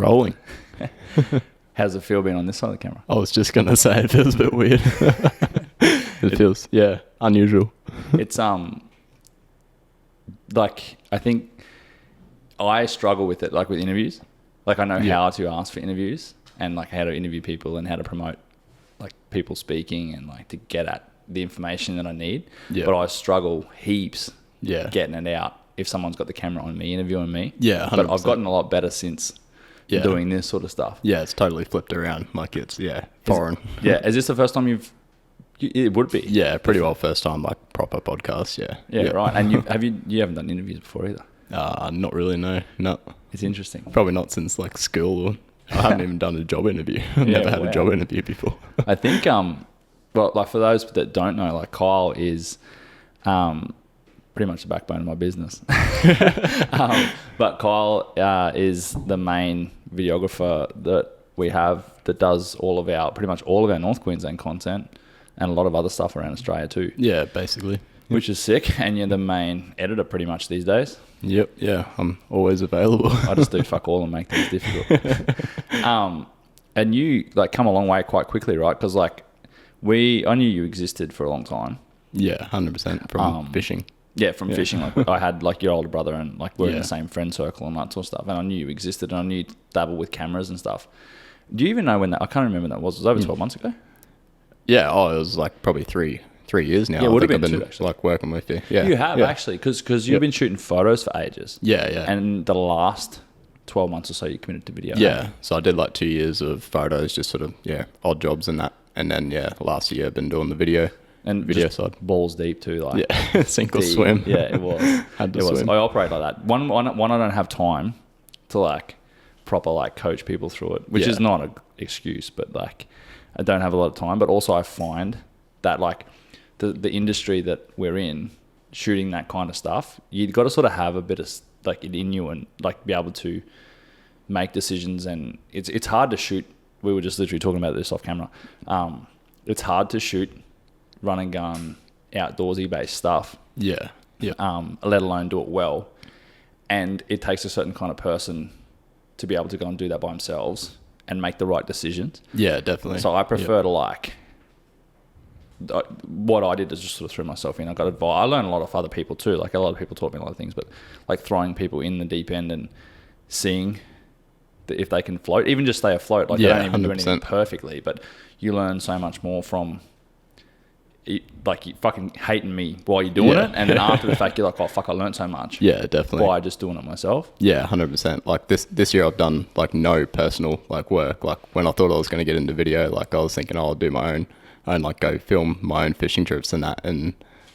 rolling. How's it feel being on this side of the camera? I was just going to say it feels a bit weird. It feels, unusual. It's, like, I think I struggle with it, like with interviews. Like I know how to ask for interviews and like how to interview people and how to promote like people speaking and like to get at the information that I need. Yeah. But I struggle heaps getting it out if someone's got the camera on me, interviewing me. Yeah, 100%. But I've gotten a lot better since doing this sort of stuff. Yeah, it's totally flipped around. Like it's, foreign. Is this the first time it would be? Yeah, pretty well first time, like proper podcast, Yeah, right. And you haven't done interviews before either? Not really, no. It's interesting. Probably not since like school, or I haven't even done a job interview. I've never had a job interview before. I think, well, like for those that don't know, like Kyle is pretty much the backbone of my business. But Kyle is the main videographer that we have that does pretty much all of our North Queensland content and a lot of other stuff around Australia too. Yeah, basically. Which is sick. And you're the main editor pretty much these days. Yep, I'm always available. I just do fuck all and make things difficult. And you like come a long way quite quickly, right? Because like I knew you existed for a long time. Yeah, 100% from fishing. Yeah, from fishing. Like I had like your older brother and like we're in the same friend circle and that sort of stuff. And I knew you existed and I knew you dabbled with cameras and stuff. Do you even know when that? I can't remember when that was. It was over 12 months ago? Yeah, it was like probably three years now. Yeah, it would have been I've two, been actually. like working with you. Yeah, you have actually, because you've been shooting photos for ages. Yeah. And the last 12 months or so, you committed to video. Yeah, so I did like 2 years of photos, just sort of odd jobs and that, and then last year I've been doing the video side. Balls deep too, like sink or swim. Yeah, it was. Had to swim. I operate like that. One, I don't have time to like proper like coach people through it, which is not an excuse, but like I don't have a lot of time. But also I find that like the industry that we're in, shooting that kind of stuff, you've got to sort of have a bit of like it in you and like be able to make decisions. And it's hard to shoot. We were just literally talking about this off camera. It's hard to shoot run and gun outdoorsy based stuff. Yeah. Let alone do it well. And it takes a certain kind of person to be able to go and do that by themselves and make the right decisions. Yeah, definitely. So I prefer to like, what I did is just sort of threw myself in. I got advice. I learned a lot of other people too. Like a lot of people taught me a lot of things, but like throwing people in the deep end and seeing if they can float, even just stay afloat. Like they don't even 100%. Do anything perfectly, but you learn so much more from like you fucking hating me while you're doing it, and then after the fact you're like, oh fuck, I learned so much. Yeah, definitely. By just doing it myself. Yeah, 100%. Like this year I've done like no personal like work. Like when I thought I was going to get into video, like I was thinking, I'll do my own like go film my own fishing trips and that,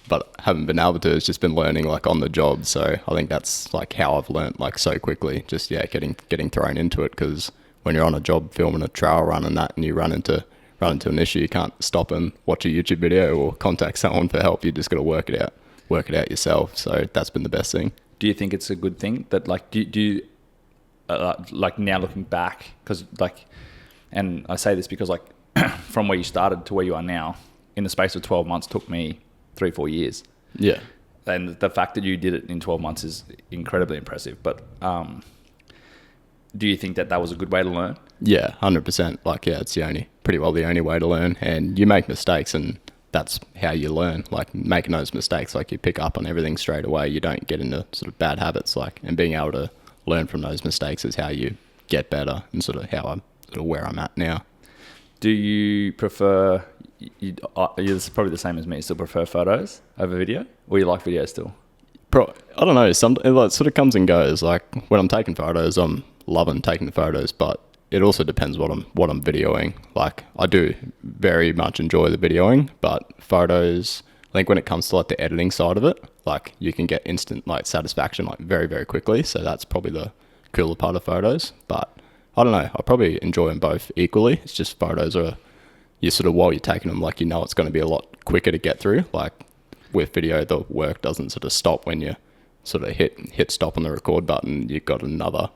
but haven't been able to. It's just been learning like on the job. So I think that's like how I've learned like so quickly, just getting thrown into it, because when you're on a job filming a trail run and that, and you run into an issue, you can't stop and watch a YouTube video or contact someone for help. You just got to work it out yourself. So that's been the best thing. Do you think it's a good thing that like, do you like now looking back, because like, and I say this because like from where you started to where you are now in the space of 12 months took me 3-4 years. Yeah. And the fact that you did it in 12 months is incredibly impressive. But do you think that was a good way to learn? Yeah, 100%. Like, it's pretty well the only way to learn. And you make mistakes, and that's how you learn. Like, making those mistakes, like you pick up on everything straight away. You don't get into sort of bad habits. Like, and being able to learn from those mistakes is how you get better, and sort of how I'm sort of where I'm at now. Do you prefer? You're probably the same as me. Still prefer photos over video, or you like video still? I don't know. It sort of comes and goes. Like when I'm taking photos, I'm loving taking the photos, but it also depends what I'm videoing. Like I do very much enjoy the videoing, but photos, I think when it comes to like the editing side of it, like you can get instant like satisfaction like very, very quickly. So that's probably the cooler part of photos. But I don't know. I probably enjoy them both equally. It's just photos are, you sort of, while you're taking them, like, it's going to be a lot quicker to get through. Like with video, the work doesn't sort of stop when you sort of hit stop on the record button. You've got another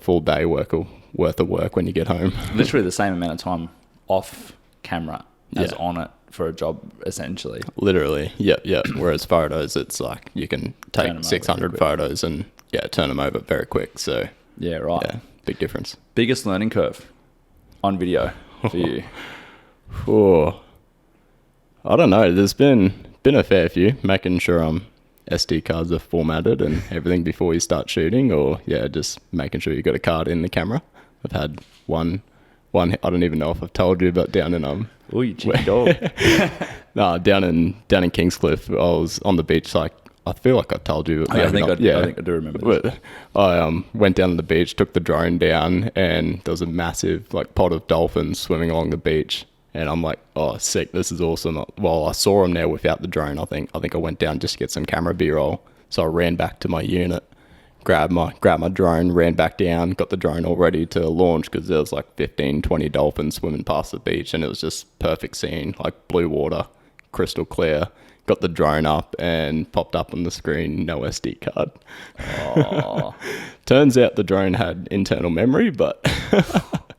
full day worth of work when you get home. Literally the same amount of time off camera as on it for a job, essentially. Literally, yeah. Whereas photos, it's like you can take 600 photos and turn them over very quick. So yeah, right. Yeah. big difference. Biggest learning curve on video for you? Oh, I don't know. There's been a fair few, making sure SD cards are formatted and everything before you start shooting, or just making sure you got a card in the camera. I've had one. I don't even know if I've told you, but down in Oh, you cheeky dog. No, down in Kingscliff, I was on the beach. Like, I feel like I've told you. I think I do remember this. I went down to the beach, took the drone down, and there was a massive like pod of dolphins swimming along the beach. And I'm like, oh, sick! This is awesome. Well, I saw them there without the drone. I think I went down just to get some camera B-roll. So I ran back to my unit, grabbed my drone, ran back down, got the drone all ready to launch because there was like 15, 20 dolphins swimming past the beach, and it was just perfect scene, like blue water, crystal clear. Got the drone up and popped up on the screen, no SD card. Oh. Turns out the drone had internal memory, but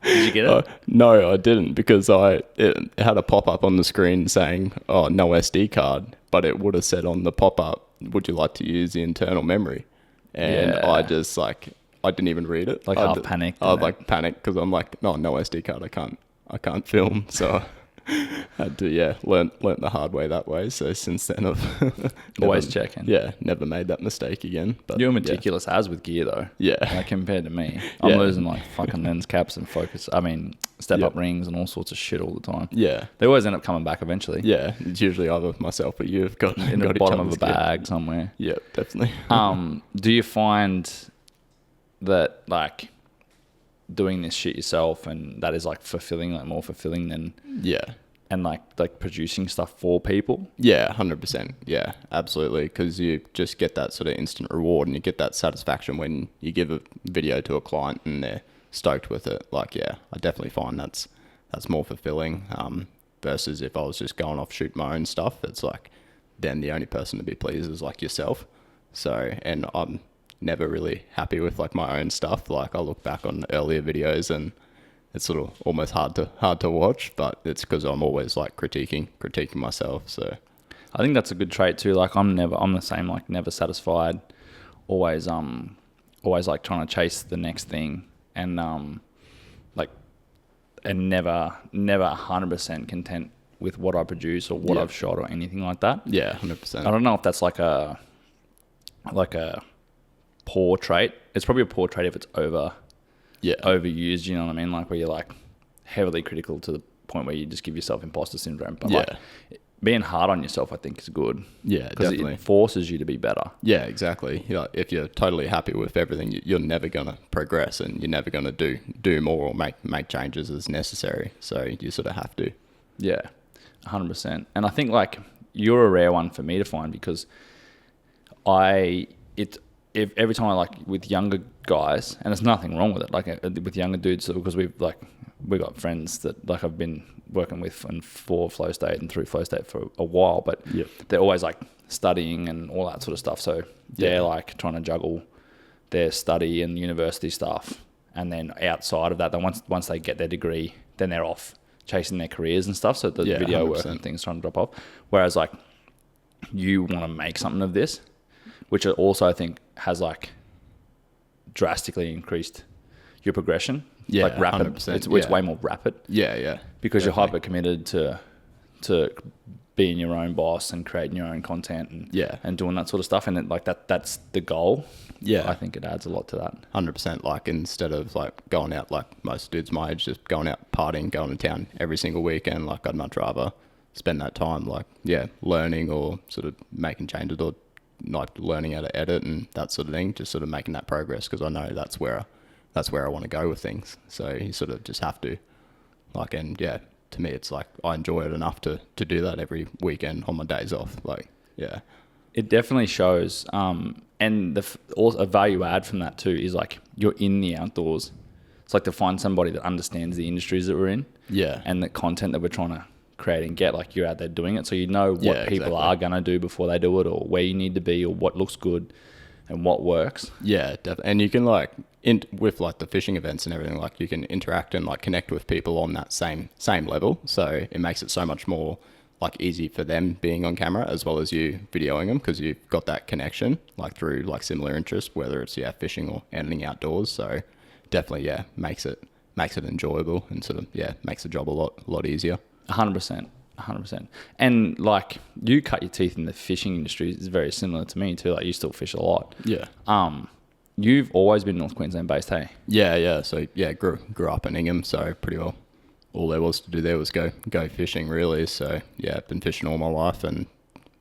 did you get it? No, I didn't, because it had a pop-up on the screen saying, oh, no SD card, but it would have said on the pop-up, would you like to use the internal memory? And I just I didn't even read it. Like half panicked. I panicked because I'm like, no SD card, I can't film. So had to learn the hard way that way. So since then I've always checking. Yeah, never made that mistake again. But you're meticulous as with gear though. Yeah. Like compared to me, I'm losing like fucking lens caps and focus. I mean, step up rings and all sorts of shit all the time. Yeah. They always end up coming back eventually. Yeah, it's usually either myself or you've got in the bottom of a bag somewhere. Yeah, definitely. Do you find that like doing this shit yourself and that is like fulfilling, like more fulfilling than and like producing stuff for people? Yeah, 100%. Yeah, absolutely. Because you just get that sort of instant reward and you get that satisfaction when you give a video to a client and they're stoked with it. Like, I definitely find that's more fulfilling versus if I was just going off shoot my own stuff. It's like then the only person to be pleased is like yourself. So, and I'm never really happy with like my own stuff. Like I look back on earlier videos and it's sort of almost hard to watch, but it's because I'm always like critiquing myself. So I think that's a good trait too. Like I'm the same, like never satisfied, always like trying to chase the next thing and never 100% content with what I produce or what I've shot or anything like that. Yeah, 100%. I don't know if that's like a poor trait. It's probably a poor trait if it's overused, you know what I mean? Like where you're like heavily critical to the point where you just give yourself imposter syndrome. But like being hard on yourself, I think is good. Yeah, because it forces you to be better. Yeah, exactly. You know, if you're totally happy with everything, you're never gonna progress, and you're never gonna do more or make changes as necessary. So you sort of have to. Yeah, 100%. And I think like you're a rare one for me to find because if every time I like with younger guys, and there's nothing wrong with it, like with younger dudes, because we've got friends that like I've been working with and for Flow State and through Flow State for a while, but they're always like studying and all that sort of stuff. So they're like trying to juggle their study and university stuff, and then outside of that, then once they get their degree, then they're off chasing their careers and stuff. So the video 100%. work and things trying to drop off. Whereas like you want to make something of this, which also I think has like drastically increased your progression. Yeah, like rapid. 100%. It's way more rapid. Yeah. Because definitely. you're hyper committed to being your own boss and creating your own content and doing that sort of stuff. And it, like that's the goal. Yeah, I think it adds a lot to that. 100%. Like instead of like going out like most dudes my age, just going out partying, going to town every single weekend. Like I'd much rather spend that time like learning or sort of making changes or like learning how to edit and that sort of thing, just sort of making that progress, because I know that's where I want to go with things. So you sort of just have to like, and to me it's like I enjoy it enough to do that every weekend on my days off. Like it definitely shows. And also a value add from that too is like you're in the outdoors. It's like to find somebody that understands the industries that we're in and the content that we're trying to create and get, like you're out there doing it, so you know what people are gonna do before they do it, or where you need to be, or what looks good and what works. Yeah, definitely. And you can like with like the fishing events and everything, like you can interact and like connect with people on that same level, so it makes it so much more like easy for them being on camera as well as you videoing them, because you've got that connection like through like similar interests, whether it's fishing or anything outdoors. So definitely, yeah, makes it enjoyable and sort of, yeah, makes the job a lot easier. 100%. 100%. And like you cut your teeth in the fishing industry is very similar to me too. Like you still fish a lot. Yeah. You've always been North Queensland based, hey? Yeah. So yeah, grew up in Ingham, so pretty well all there was to do there was go fishing really. So yeah, I've been fishing all my life and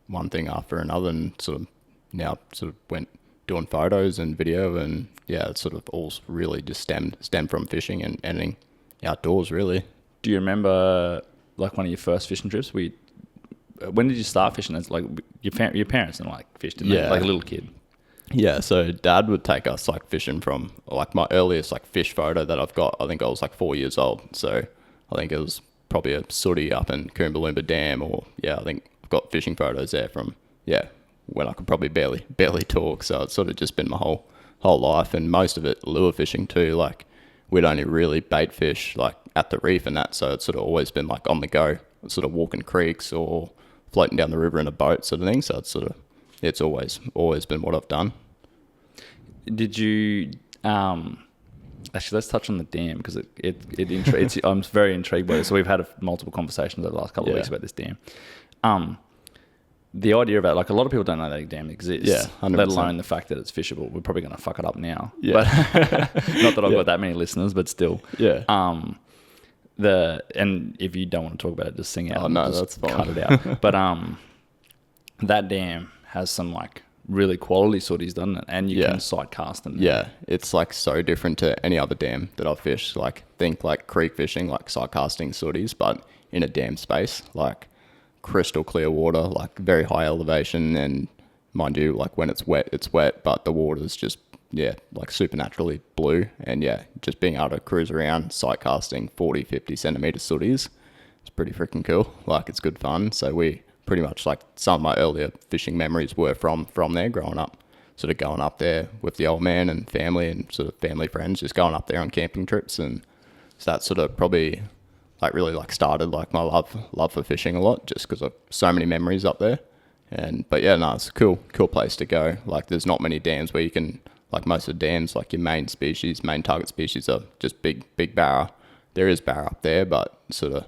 one thing after another, and sort of now sort of went doing photos and video, and yeah, it's sort of all really just stemmed from fishing and editing outdoors really. Do you remember like one of your first fishing trips? When did you start fishing? As like your parents and like fished, didn't they? Like a little kid. Yeah, so Dad would take us like fishing from like my earliest like fish photo that I've got. I think I was like 4 years old, so I think it was probably a sooty up in Coomballoomba Dam, or yeah, I think I've got fishing photos there from when I could probably barely talk. So it's sort of just been my whole life, and most of it lure fishing too. Like we'd only really bait fish like at the reef and that, so it's sort of always been like on the go, sort of walking creeks or floating down the river in a boat sort of thing. So it's always been what I've done. Did you actually, let's touch on the dam, because I'm very intrigued by this. So we've had multiple conversations over the last couple of weeks about this dam. The idea about, like, a lot of people don't know that a dam exists, 100%. Let alone the fact that it's fishable. We're probably going to fuck it up now. Yeah. But not that I've got that many listeners, but still. Yeah. And if you don't want to talk about it, just sing out. Oh, no, that's fine. Cut it out. But that dam has some like really quality sooties, doesn't it? And you can sight cast them. Yeah, it's like so different to any other dam that I've fished. Like think like creek fishing, like sight casting sooties, but in a dam space, like crystal clear water, like very high elevation, and mind you, like when it's wet, but the water's just like supernaturally blue, and just being able to cruise around sight casting 40-50 centimeter sooties, it's pretty freaking cool. Like it's good fun. So we pretty much, like, some of my earlier fishing memories were from there growing up, sort of going up there with the old man and family and sort of family friends, just going up there on camping trips. And so that sort of probably like really like started like my love for fishing a lot, just because of so many memories up there. But yeah, no, it's a cool place to go. Like there's not many dams where you can, like most of the dams, like your main target species are just big barra. There is barra up there, but sort of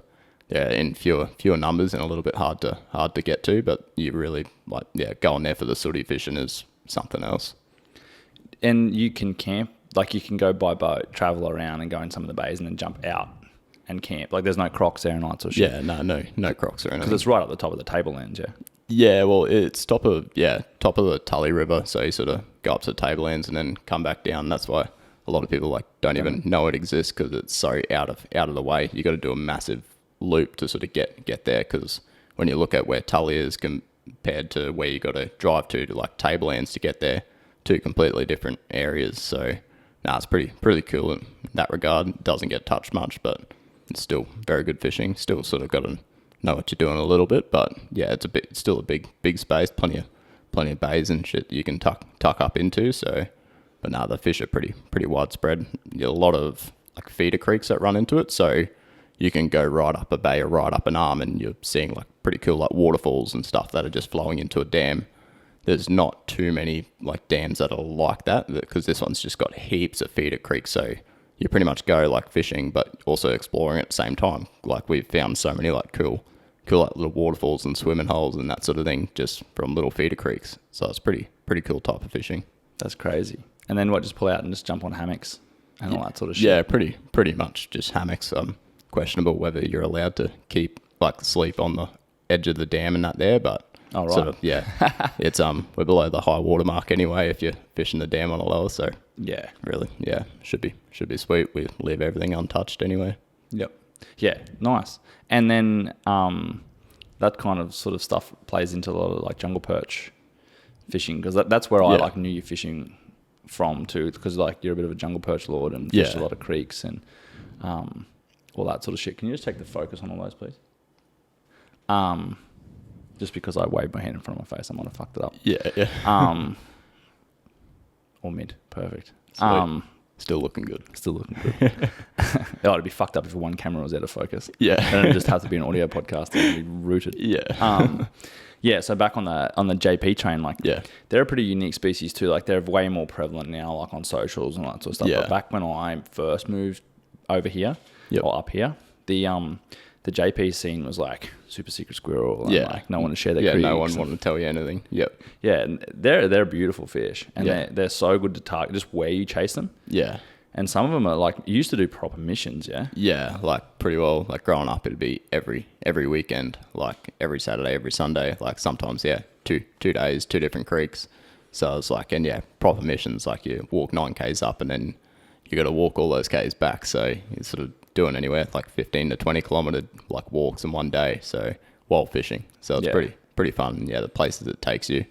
in fewer numbers and a little bit hard to get to. But you really like going there for the sooty fishing is something else. And you can camp, like you can go by boat, travel around and go in some of the bays and then jump out and camp. Like there's no crocs there and all that sort of shit. Yeah, no crocs or anything. Because it's right up the top of the tablelands, yeah. Yeah, well, it's top of the Tully River, so you sort of go up to the tablelands and then come back down. That's why a lot of people like don't even know it exists, because it's so out of the way. You got to do a massive loop to sort of get there, because when you look at where Tully is compared to where you got to drive to like tablelands to get there, two completely different areas. So it's pretty cool in that regard. It doesn't get touched much, but it's still very good fishing. Still sort of got to know what you're doing a little bit, but yeah, it's still a big space, plenty of bays and shit you can tuck up into. So, but the fish are pretty widespread. A lot of like feeder creeks that run into it, so you can go right up a bay or right up an arm, and you're seeing like pretty cool like waterfalls and stuff that are just flowing into a dam. There's not too many like dams that are like that, because this one's just got heaps of feeder creeks, so you pretty much go like fishing but also exploring at the same time. Like we've found so many like cool like little waterfalls and swimming holes and that sort of thing just from little feeder creeks. So it's pretty cool type of fishing. That's crazy. And then just pull out and just jump on hammocks and all that sort of shit. Yeah, pretty much just hammocks. Questionable whether you're allowed to keep like sleep on the edge of the dam and that there, but sort of, it's we're below the high water mark anyway if you're fishing the dam on a lower. So yeah, really, should be sweet. We leave everything untouched anyway. Yep. Yeah, nice. And then that kind of sort of stuff plays into a lot of like jungle perch fishing, because that's where I like knew you fishing from too, because like you're a bit of a jungle perch lord and fished a lot of creeks and all that sort of shit. Can you just take the focus on all those, please? Just because I waved my hand in front of my face, I might have fucked it up. Yeah. Or mid. Perfect. Still looking good. It'd be fucked up if one camera was out of focus. Yeah. And it just has to be an audio podcast. It would be rooted. Yeah. Yeah, so back on the JP train, like Yeah. they're a pretty unique species too. Like they're way more prevalent now, like on socials and all that sort of stuff. Yeah. But back when I first moved over here Yep. or up here, the JP scene was like super secret squirrel. And Yeah. like no one to share their Yeah, creeks. no one wanted to tell you anything. Yep. Yeah, and they're beautiful fish, and Yeah. they're so good to target just where you chase them. Yeah. And some of them are like, you used to do proper missions, yeah? Yeah, like pretty well. Like growing up, it'd be every weekend, like every Saturday, every Sunday. Like sometimes, yeah, two days, 2 different creeks. So it's like, and yeah, proper missions. Like you walk 9Ks up, and then you got to walk all those Ks back. So you're sort of doing anywhere like 15 to 20 kilometer like walks in one day. So while fishing, so it's Yeah. pretty fun. And yeah, the places it takes you,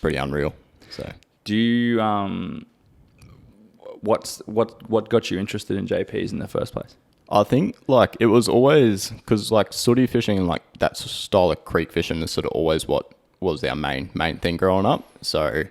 pretty unreal. So Do you what got you interested in JPs in the first place? I think like it was always because like sooty fishing and like that style of creek fishing is sort of always what was our main thing growing up. So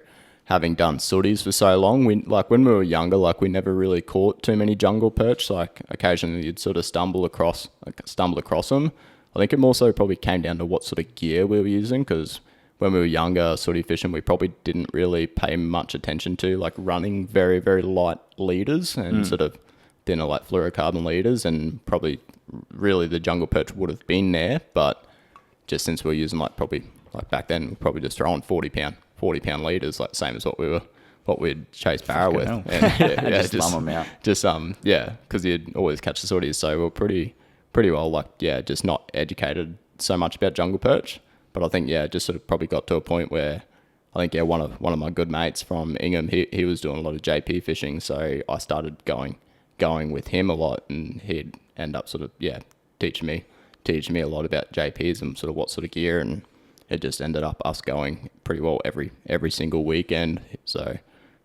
having done sooties for so long, we like when we were younger, like we never really caught too many jungle perch. Like occasionally you'd sort of stumble across them. I think it more so probably came down to what sort of gear we were using, because when we were younger, sooty fishing, we probably didn't really pay much attention to like running very, very light leaders and sort of thinner like fluorocarbon leaders, and probably really the jungle perch would have been there, but just since we were using like probably like back then, we probably just throwing 40 pound leaders, like same as what we'd chase barra with. Hell. And Just lump 'em out. Just yeah, because you'd always catch the sooties, so we were pretty well like yeah, just not educated so much about jungle perch. But I think, yeah, just sort of probably got to a point where I think, yeah, one of my good mates from Ingham, he was doing a lot of JP fishing. So I started going with him a lot, and he'd end up sort of, yeah, teaching me a lot about JPs and sort of what sort of gear. And it just ended up us going pretty well every single weekend. So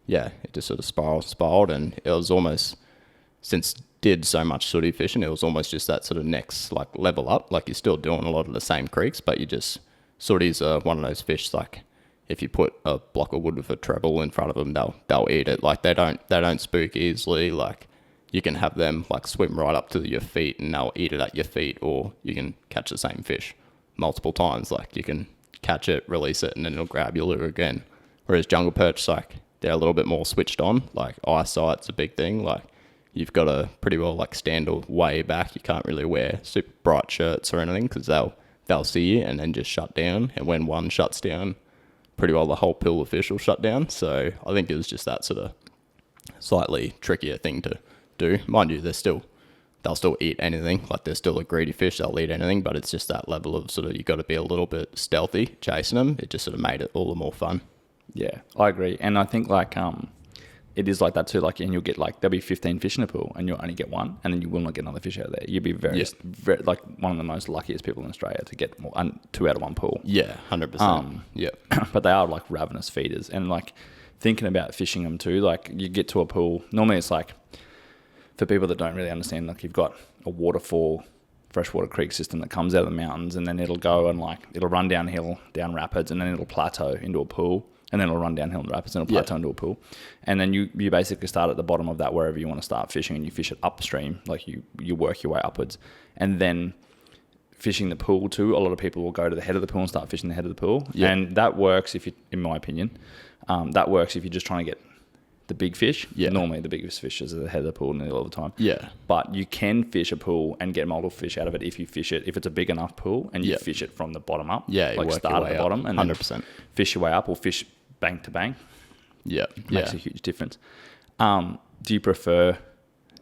yeah, it just sort of spiraled. And it was almost, since did so much sooty fishing, it was almost just that sort of next like level up. Like you're still doing a lot of the same creeks, but you just, sooties are one of those fish, like if you put a block of wood with a treble in front of them, they'll eat it. Like they don't spook easily. Like you can have them like swim right up to your feet and they'll eat it at your feet, or you can catch the same fish multiple times. Like you can catch it, release it, and then it'll grab your lure again. Whereas jungle perch, like they're a little bit more switched on. Like eyesight's a big thing. Like you've got to pretty well like stand way back. You can't really wear super bright shirts or anything, because they'll see you and then just shut down. And when one shuts down, pretty well the whole pool of fish will shut down. So I think it was just that sort of slightly trickier thing to do. Mind you, they'll still eat anything. Like they're still a greedy fish, they'll eat anything, but it's just that level of sort of, you got to be a little bit stealthy chasing them. It just sort of made it all the more fun. Yeah, I agree. And I think like it is like that too. Like, and you'll get like, there'll be 15 fish in a pool and you'll only get one, and then you will not get another fish out of there. You'll be very like one of the most luckiest people in Australia to get 2 out of 1 pool. Yeah, 100%. Yeah. But they are like ravenous feeders, and like thinking about fishing them too, like you get to a pool, normally it's like, for people that don't really understand, like you've got a waterfall, freshwater creek system that comes out of the mountains, and then it'll go and like, it'll run downhill, down rapids, and then it'll plateau into a pool. And then it'll run downhill in the rapids and it'll plateau into a pool. And then you basically start at the bottom of that wherever you want to start fishing, and you fish it upstream. Like you work your way upwards. And then fishing the pool too, a lot of people will go to the head of the pool and start fishing the head of the pool. Yeah. And that works if you, in my opinion, that works if you're just trying to get the big fish. Yeah. Normally the biggest fish is at the head of the pool nearly all the time. Yeah. But you can fish a pool and get multiple fish out of it if you fish it, if it's a big enough pool and you fish it from the bottom up. Yeah. Like start at the bottom and 100%. Then fish your way up, or fish bank to bank. Yeah. Makes a huge difference. Do you prefer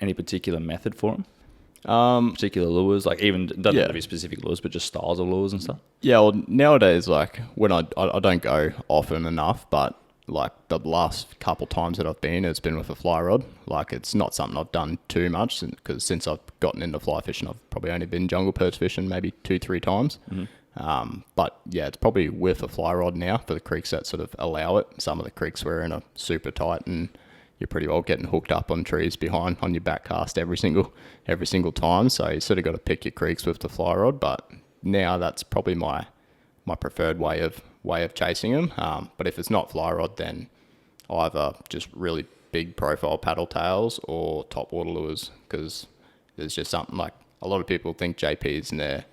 any particular method for them? Particular lures, like even doesn't have to be specific lures, but just styles of lures and stuff. Yeah, well, nowadays, like when I don't go often enough, but like the last couple times that I've been, it's been with a fly rod. Like it's not something I've done too much, because since I've gotten into fly fishing, I've probably only been jungle perch fishing maybe 2-3 times. Mm-hmm. But yeah, it's probably with a fly rod now for the creeks that sort of allow it. Some of the creeks we're in are super tight, and you're pretty well getting hooked up on trees behind on your back cast every single time. So you sort of got to pick your creeks with the fly rod. But now that's probably my preferred way of chasing them. But if it's not fly rod, then either just really big profile paddle tails or top water lures, because there's just something like, a lot of people think JPs and they're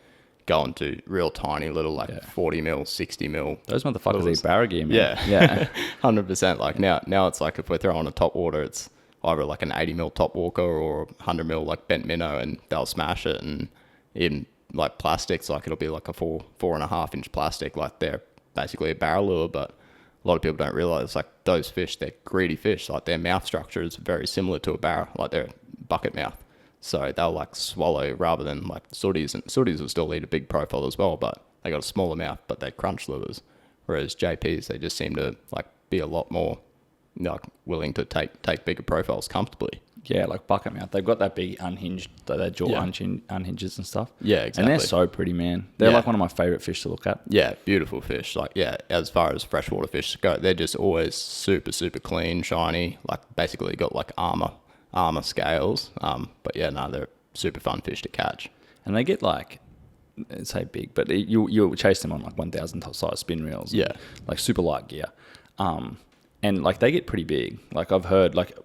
going to real tiny little like 40 mil, 60 mil. Those motherfuckers lures. eat barra gear, man. Yeah, 100%. Like now it's like if we're throwing a top water, it's either like an 80 mil top walker or 100 mil like bent minnow, and they'll smash it. And in like plastics, like it'll be like a 4.5 inch plastic, like they're basically a barrel lure. But a lot of people don't realize like those fish, they're greedy fish. Like their mouth structure is very similar to a barrel, like they're bucket mouth. So they'll like swallow rather than like sooties, and sooties will still eat a big profile as well, but they got a smaller mouth, but they crunch lures. Whereas JPs, they just seem to like be a lot more like willing to take bigger profiles comfortably. Yeah, like bucket mouth. They've got that big unhinged, their jaw unhinges and stuff. Yeah, exactly. And they're so pretty, man. They're like one of my favorite fish to look at. Yeah, beautiful fish. Like, yeah, as far as freshwater fish go, they're just always super, super clean, shiny, like basically got like armor scales. But yeah, no, they're super fun fish to catch. And they get like, say big, but you'll chase them on like 1,000 size spin reels. Yeah. Like super light gear. And like they get pretty big. Like I've heard, like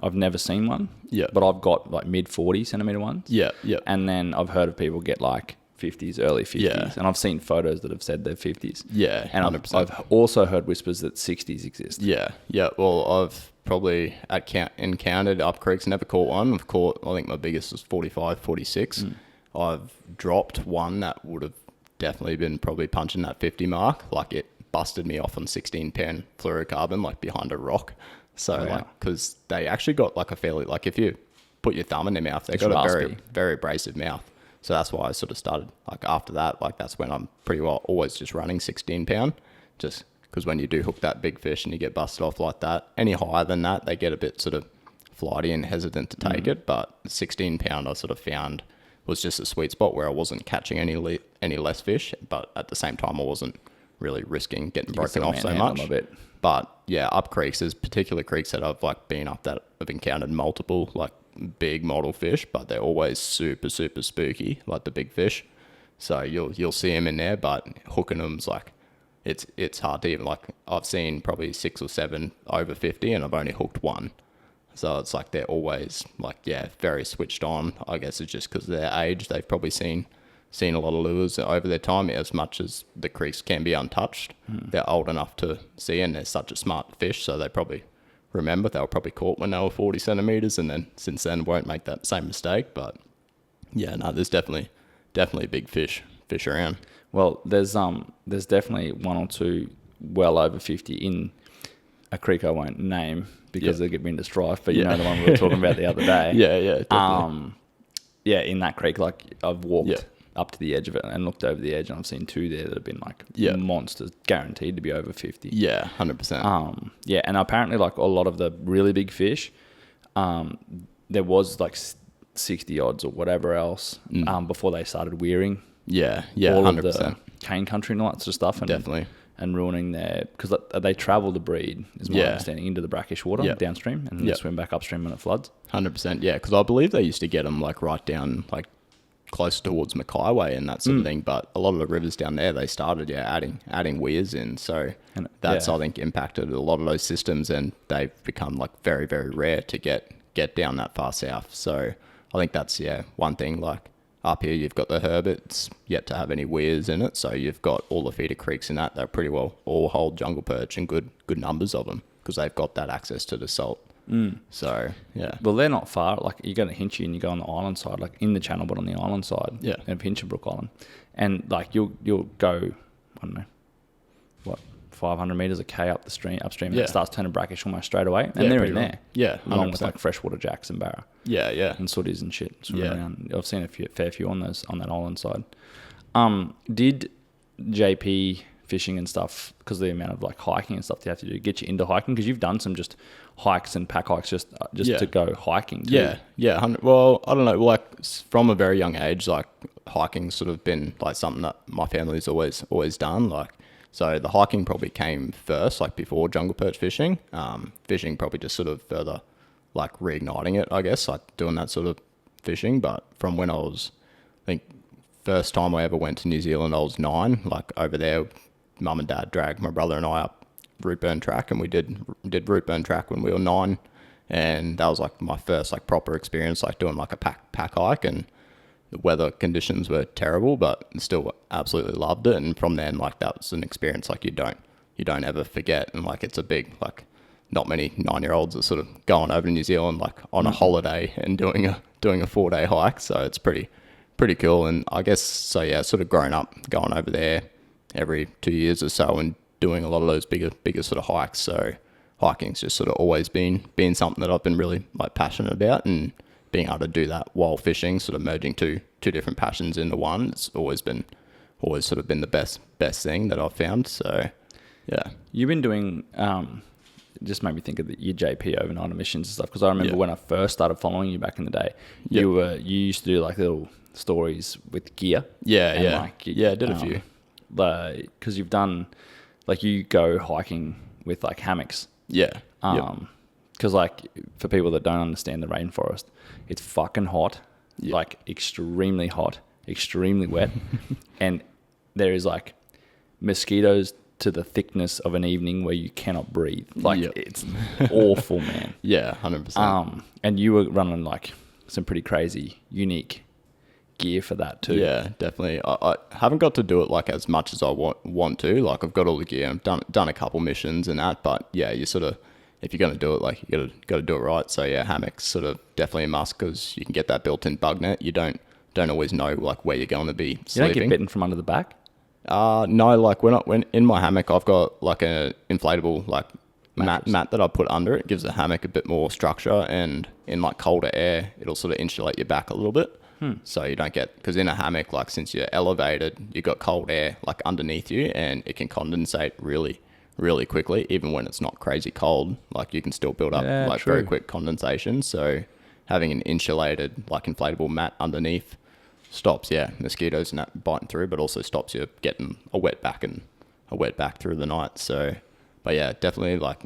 I've never seen one. Yeah. But I've got like mid 40 centimeter ones. Yeah. Yeah. And then I've heard of people get like 50s, early 50s. Yeah. And I've seen photos that have said they're 50s. Yeah. And 100%. I've also heard whispers that 60s exist. Yeah. Yeah. Well, I've probably encountered up creeks, never caught one. I've caught, I think my biggest was 45, 46. I've dropped one that would have definitely been probably punching that 50 mark. Like it busted me off on 16-pound fluorocarbon, like behind a rock. So like, because they actually got like a fairly, like if you put your thumb in their mouth, they got a very, very abrasive mouth. So that's why I sort of started like after that, like that's when I'm pretty well always just running 16-pound, just because when you do hook that big fish and you get busted off like that, any higher than that, they get a bit sort of flighty and hesitant to take it. But 16-pound I sort of found was just a sweet spot where I wasn't catching any less fish, but at the same time I wasn't really risking getting broken off so much. But yeah, up creeks, there's particular creeks that I've like been up that I've encountered multiple like big model fish, but they're always super, super spooky, like the big fish. So you'll see them in there, but hooking them's like, it's hard to even, like I've seen probably 6 or 7 over 50 and I've only hooked one. So it's like they're always like, yeah, very switched on. I guess it's just because of their age. They've probably seen a lot of lures over their time, as much as the creeks can be untouched. They're old enough to see, and they're such a smart fish, so they probably remember they were probably caught when they were 40 centimeters, and then since then won't make that same mistake. But yeah, no, there's definitely big fish around. Well, there's definitely one or two well over 50 in a creek I won't name because they'll get me into strife, but you know the one we were talking about the other day. Yeah, definitely. In that creek, like I've walked up to the edge of it and looked over the edge, and I've seen 2 there that have been like monsters, guaranteed to be over 50. Yeah, 100%. And apparently like a lot of the really big fish, there was like 60 odds or whatever else before they started wearing. Yeah, all 100%. of the cane country and all that sort of stuff. And, definitely. And ruining their, because they travel to breed, is my understanding, into the brackish water downstream, and then they swim back upstream when it floods. 100%, yeah, because I believe they used to get them like right down like close towards Mackay Way and that sort of thing, but a lot of the rivers down there, they started adding weirs in, so that's I think impacted a lot of those systems, and they've become like very, very rare to get down that far south. So I think that's one thing. Like up here you've got the Herbert's yet to have any weirs in it, so you've got all the feeder creeks in that pretty well all hold jungle perch and good numbers of them because they've got that access to the salt. So yeah, well, they're not far. Like you go to Hinchy and you go on the island side, like in the channel, but on the island side, of Hinchinbrook Island, and like you'll go, I don't know, what, 500 meters a k upstream, and it starts turning brackish almost straight away, and they're in there, along with like freshwater jacks and barra, and sooties and shit swimming around. I've seen a fair few on that island side. Did JP fishing and stuff, because of the amount of like hiking and stuff you have to do, get you into hiking? Because you've done some just hikes and pack hikes just to go hiking too. Well, I don't know, like from a very young age, like hiking's sort of been like something that my family's always done. Like, so the hiking probably came first, like before jungle perch fishing. Fishing probably just sort of further like reigniting it, I guess, like doing that sort of fishing. But from when I was, I think first time I ever went to New Zealand, I was 9. Like over there, mum and dad dragged my brother and I up Rootburn track, and we did Rootburn track when we were 9, and that was like my first like proper experience, like doing like a pack hike. And the weather conditions were terrible, but still absolutely loved it. And from then, like, that was an experience like you don't ever forget. And like, it's a big, like, not many 9-year-olds are sort of going over to New Zealand like on a holiday and doing a 4-day hike. So it's pretty cool. And I guess, so yeah, sort of grown up going over there every 2 years or so and doing a lot of those bigger sort of hikes. So hiking's just sort of always been something that I've been really like passionate about, and being able to do that while fishing, sort of merging two different passions into one, it's always sort of been the best thing that I've found. So yeah. You've been doing, just made me think of your JP overnight emissions and stuff, because I remember when I first started following you back in the day, you used to do like little stories with gear. I did a few. Because you've done, like, you go hiking with like hammocks. Yeah. Because like, for people that don't understand the rainforest, it's fucking hot, like extremely hot, extremely wet, and there is like mosquitoes to the thickness of an evening where you cannot breathe. Like, it's awful, man. Yeah, 100%. And you were running like some pretty crazy, unique gear for that too. Yeah, definitely. I haven't got to do it like as much as I want to. Like, I've got all the gear. I've done a couple missions and that, but yeah, you sort of, if you're going to do it, like, you got to do it right. So yeah, hammocks sort of definitely a must, because you can get that built-in bug net. You don't always know like where you're going to be sleeping. You don't get bitten from under the back? No, like when in my hammock, I've got like an inflatable like mat that I put under it. It gives the hammock a bit more structure, and in like colder air, it'll sort of insulate your back a little bit. So you don't get, because in a hammock, like, since you're elevated, you've got cold air like underneath you, and it can condensate really, really quickly. Even when it's not crazy cold, like, you can still build up very quick condensation. So having an insulated like inflatable mat underneath stops mosquitoes and that biting through, but also stops you getting a wet back through the night. So, but yeah, definitely, like,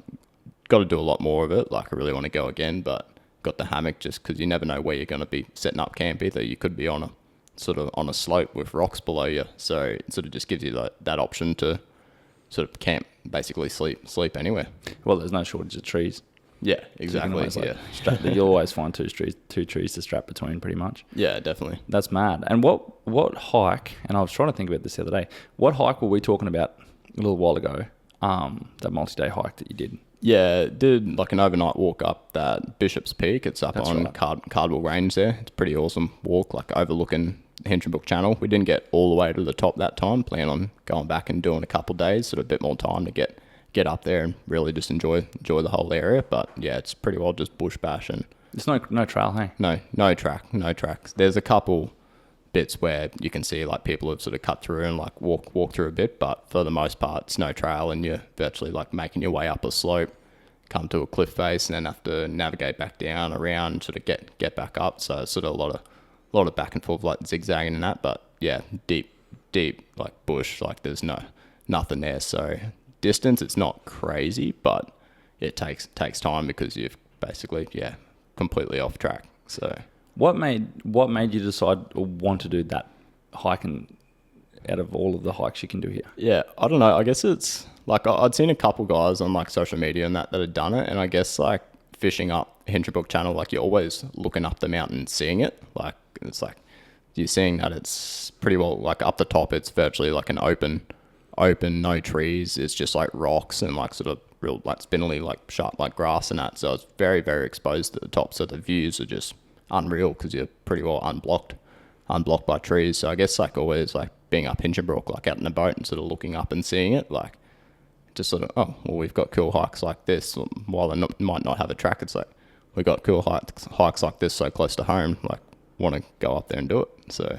got to do a lot more of it. Like, I really want to go again, but got the hammock just because you never know where you're going to be setting up camp either. You could be on a slope with rocks below you, so it sort of just gives you that option to sort of camp, basically sleep anywhere. Well, there's no shortage of trees. Yeah, exactly. So you'll always find two trees to strap between, pretty much. Yeah, definitely. That's mad. And what hike, and I was trying to think about this the other day, what hike were we talking about a little while ago? That multi-day hike that you did. Yeah, did like an overnight walk up that Bishop's Peak. It's up on Cardwell Range there. It's a pretty awesome walk, like overlooking the Hinchinbrook Channel. We didn't get all the way to the top that time. Plan on going back and doing a couple of days, sort of a bit more time to get up there and really just enjoy the whole area. But yeah, it's pretty well just bush bash, and there's no trail, hey? No tracks. There's a couple bits where you can see like people have sort of cut through and like walk through a bit, but for the most part it's no trail, and you're virtually like making your way up a slope, come to a cliff face, and then have to navigate back down, around, sort of get back up. So it's sort of a lot of back and forth, like zigzagging and that. But yeah, deep like bush, like there's nothing there. So distance, it's not crazy, but it takes time because you've basically completely off track. So What made you decide or want to do that hiking out of all of the hikes you can do here? Yeah, I don't know. I guess it's like I'd seen a couple guys on like social media and that had done it, and I guess like fishing up Hinchinbrook Channel, like you're always looking up the mountain, seeing it. Like it's like you're seeing that it's pretty well like up the top. It's virtually like an open, no trees. It's just like rocks and like sort of real like spindly like sharp like grass and that. So it's very, very exposed at the top. So the views are just unreal because you're pretty well unblocked by trees. So I guess like always like being up Hinchinbrook, like out in a boat and sort of looking up and seeing it, like just sort of, oh, well, we've got cool hikes like this. While they might not have a track, it's like we've got cool hikes like this so close to home, like want to go up there and do it. So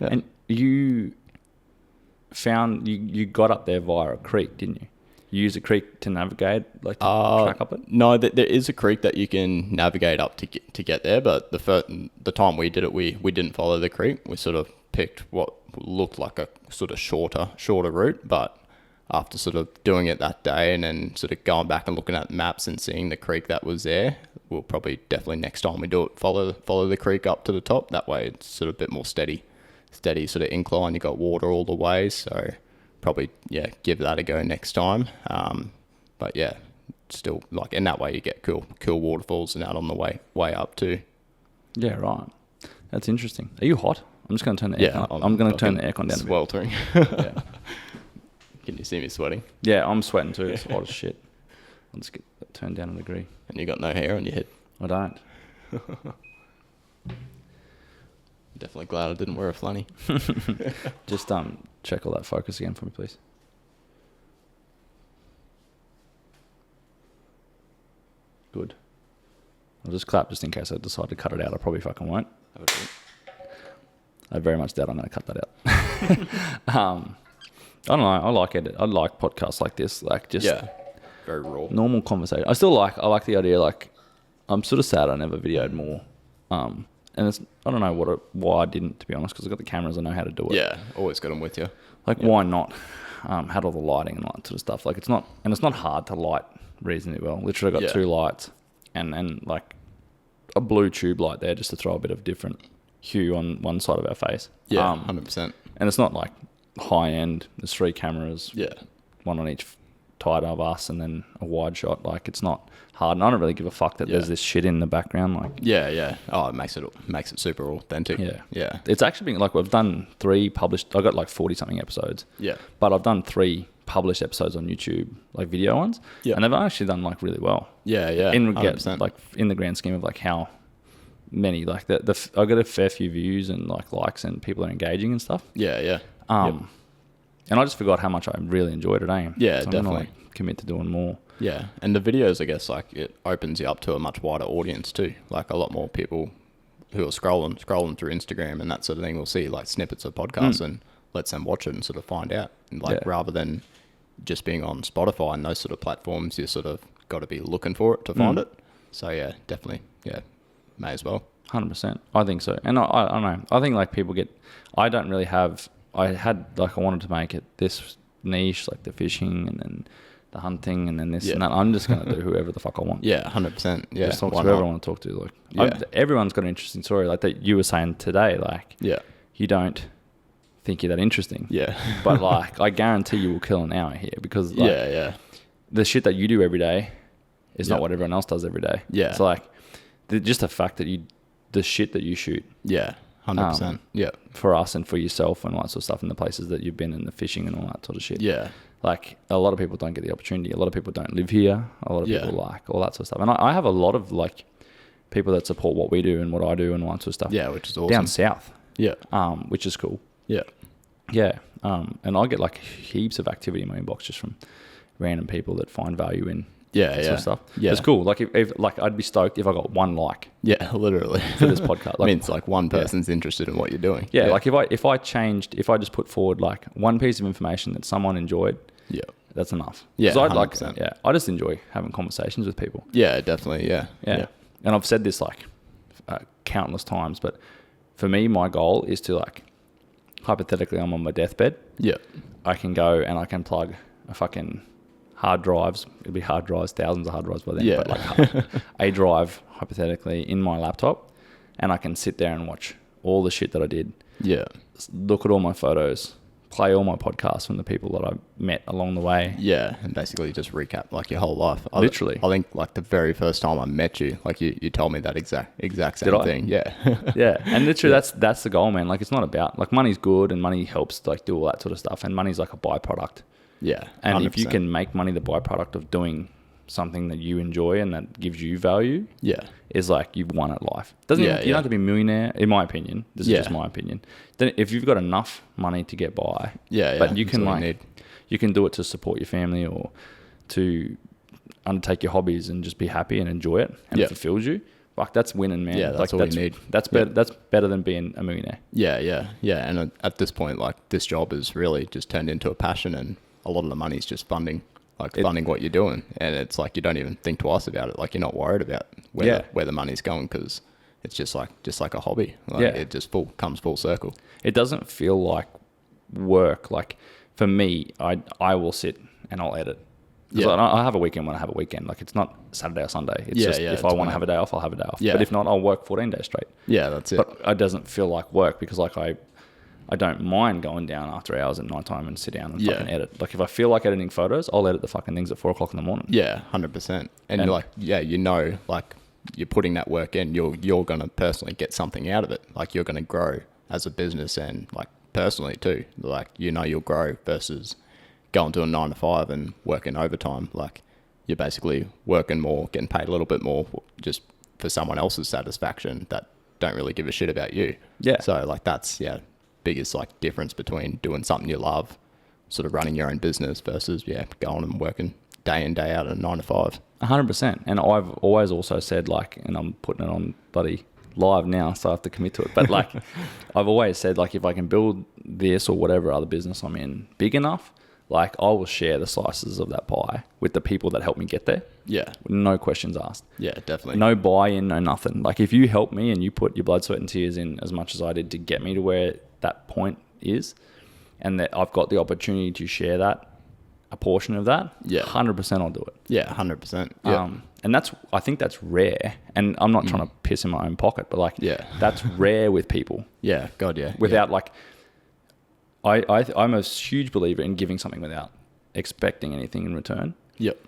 yeah. And you found you got up there via a creek, didn't you? You use a creek to navigate, like to track up it? No, there is a creek that you can navigate up to get there, but the time we did it, we didn't follow the creek. We sort of picked what looked like a sort of shorter route, but after sort of doing it that day and then sort of going back and looking at maps and seeing the creek that was there, we'll probably definitely next time we do it follow the creek up to the top. That way it's sort of a bit more steady sort of incline. You got water all the way, so probably give that a go next time. But yeah, still like in that way you get cool waterfalls and out on the way up too. Yeah, right. That's interesting. Are you hot? I'm just going to turn the aircon. I'm going to turn the aircon down a bit. Sweltering. Yeah. Can you see me sweating? Yeah, I'm sweating too. It's hot as shit. I'll just get that turned down a degree. And you got no hair on your head? I don't. Definitely glad I didn't wear a flannel. Just check all that focus again for me, please. Good. I'll just clap just in case I decide to cut it out. I probably fucking won't. I very much doubt I'm going to cut that out. I don't know. I like it. I like podcasts like this. Like just very raw. Normal conversation. I like the idea. Like I'm sort of sad I never videoed more. And it's I don't know why I didn't, to be honest, because I've got the cameras. I know how to do it. Yeah, always got them with you. Like why not? Had all the lighting and all that sort of stuff. Like it's not hard to light reasonably well. Literally got 2 lights and like a blue tube light there just to throw a bit of different hue on one side of our face. Yeah, 100%. And it's not like high end. There's 3 cameras. Yeah. One on each side of us and then a wide shot. Like it's not hard. And I don't really give a fuck that there's this shit in the background. Like yeah. Oh, it makes it super authentic. Yeah. It's actually been like we've done 3 published. I got like 40 something episodes. Yeah. But I've done 3 published episodes on YouTube, like video ones. Yeah. And they've actually done like really well. Yeah. In the grand scheme of like how many like I got a fair few views and like likes and people are engaging and stuff. Yeah. And I just forgot how much I really enjoyed it. Yeah, so definitely. I'm gonna, like, commit to doing more. Yeah, and the videos, I guess, like it opens you up to a much wider audience too. Like a lot more people who are scrolling through Instagram and that sort of thing will see like snippets of podcasts and lets them watch it and sort of find out. And like rather than just being on Spotify and those sort of platforms, you sort of got to be looking for it to find it. So yeah, definitely, may as well. 100%. I think so. And I don't know. I think like people I don't really have. I wanted to make it this niche, like the fishing and then the hunting and then this and that. I'm just going to do whoever the fuck I want. Yeah, 100%. Yeah. Just talk to whoever I want to talk to. Like, everyone's got an interesting story. Like that you were saying today, like, you don't think you're that interesting. Yeah. But like, I guarantee you will kill an hour here because like, the shit that you do every day is not what everyone else does every day. Yeah. So like, just the fact that the shit that you shoot. Yeah. 100%. For us and for yourself and all that sort of stuff and the places that you've been and the fishing and all that sort of shit. Yeah. Like a lot of people don't get the opportunity. A lot of people don't live here. A lot of people like all that sort of stuff. And I have a lot of like people that support what we do and what I do and all that sort of stuff. Yeah, which is awesome. Down south. Yeah. Which is cool. Yeah. Yeah. And I get like heaps of activity in my inbox just from random people that find value in sort of stuff. Yeah. It's cool. Like if like I'd be stoked if I got 1 like. Yeah, literally. For this podcast. Like, means like one person's interested in what you're doing. Yeah, like if I just put forward like one piece of information that someone enjoyed, that's enough. Yeah. I just enjoy having conversations with people. Yeah, definitely. Yeah. And I've said this like countless times, but for me, my goal is to like, hypothetically, I'm on my deathbed. Yeah. I can go and I can plug a fucking hard drives. It'll be hard drives, thousands of hard drives by then. Yeah. But like a drive, hypothetically, in my laptop, and I can sit there and watch all the shit that I did. Yeah. Look at all my photos, play all my podcasts from the people that I met along the way. Yeah, and basically just recap like your whole life. Literally. I think like the very first time I met you, like you told me that exact same thing. Yeah. Yeah, and literally that's the goal, man. Like it's not about like money's good and money helps like do all that sort of stuff, and money's like a byproduct. Yeah, 100%. And if you can make money the byproduct of doing something that you enjoy and that gives you value, is like you've won at life. You don't have to be a millionaire, in my opinion. This is just my opinion. Then if you've got enough money to get by, but you can you can do it to support your family or to undertake your hobbies and just be happy and enjoy it, and it fulfills you. Like that's winning, man. Yeah, that's all you need. That's better. That's better than being a millionaire. Yeah. And at this point, like this job is really just turned into a passion, and a lot of the money's just funding what you're doing, and it's like you don't even think twice about it. Like you're not worried about where the money's going because it's just like a hobby. Like it just comes full circle. It doesn't feel like work. Like for me, I will sit and I'll edit. I have a weekend when I have a weekend. Like it's not Saturday or Sunday. It's just if I want to have a day off, I'll have a day off. Yeah. But if not, I'll work 14 days straight. Yeah, that's it. But it doesn't feel like work because like I don't mind going down after hours at night time and sit down and fucking edit. Like if I feel like editing photos, I'll edit the fucking things at 4 o'clock in the morning. Yeah, 100%. And you're like, like you're putting that work in, you're going to personally get something out of it. Like you're going to grow as a business and like personally too. Like, you know, you'll grow versus going to a 9 to 5 and working overtime. Like, you're basically working more, getting paid a little bit more just for someone else's satisfaction that don't really give a shit about you. Yeah. So like that's biggest like difference between doing something you love, sort of running your own business versus going and working day in day out at a 9 to 5. 100%. And I've always also said, like, and I'm putting it on bloody live now, so I have to commit to it. But like, I've always said, like, if I can build this or whatever other business I'm in big enough, like, I will share the slices of that pie with the people that help me get there. Yeah. No questions asked. Yeah, definitely. No buy-in, no nothing. Like, if you help me and you put your blood, sweat and tears in as much as I did to get me to where that point is, and that I've got the opportunity to share that, a portion of that, 100% I'll do it. Yeah, 100%. Yeah. And I think that's rare. And I'm not trying to piss in my own pocket, but like, that's rare with people. Yeah, God, yeah. Without like, I'm a huge believer in giving something without expecting anything in return. Yep.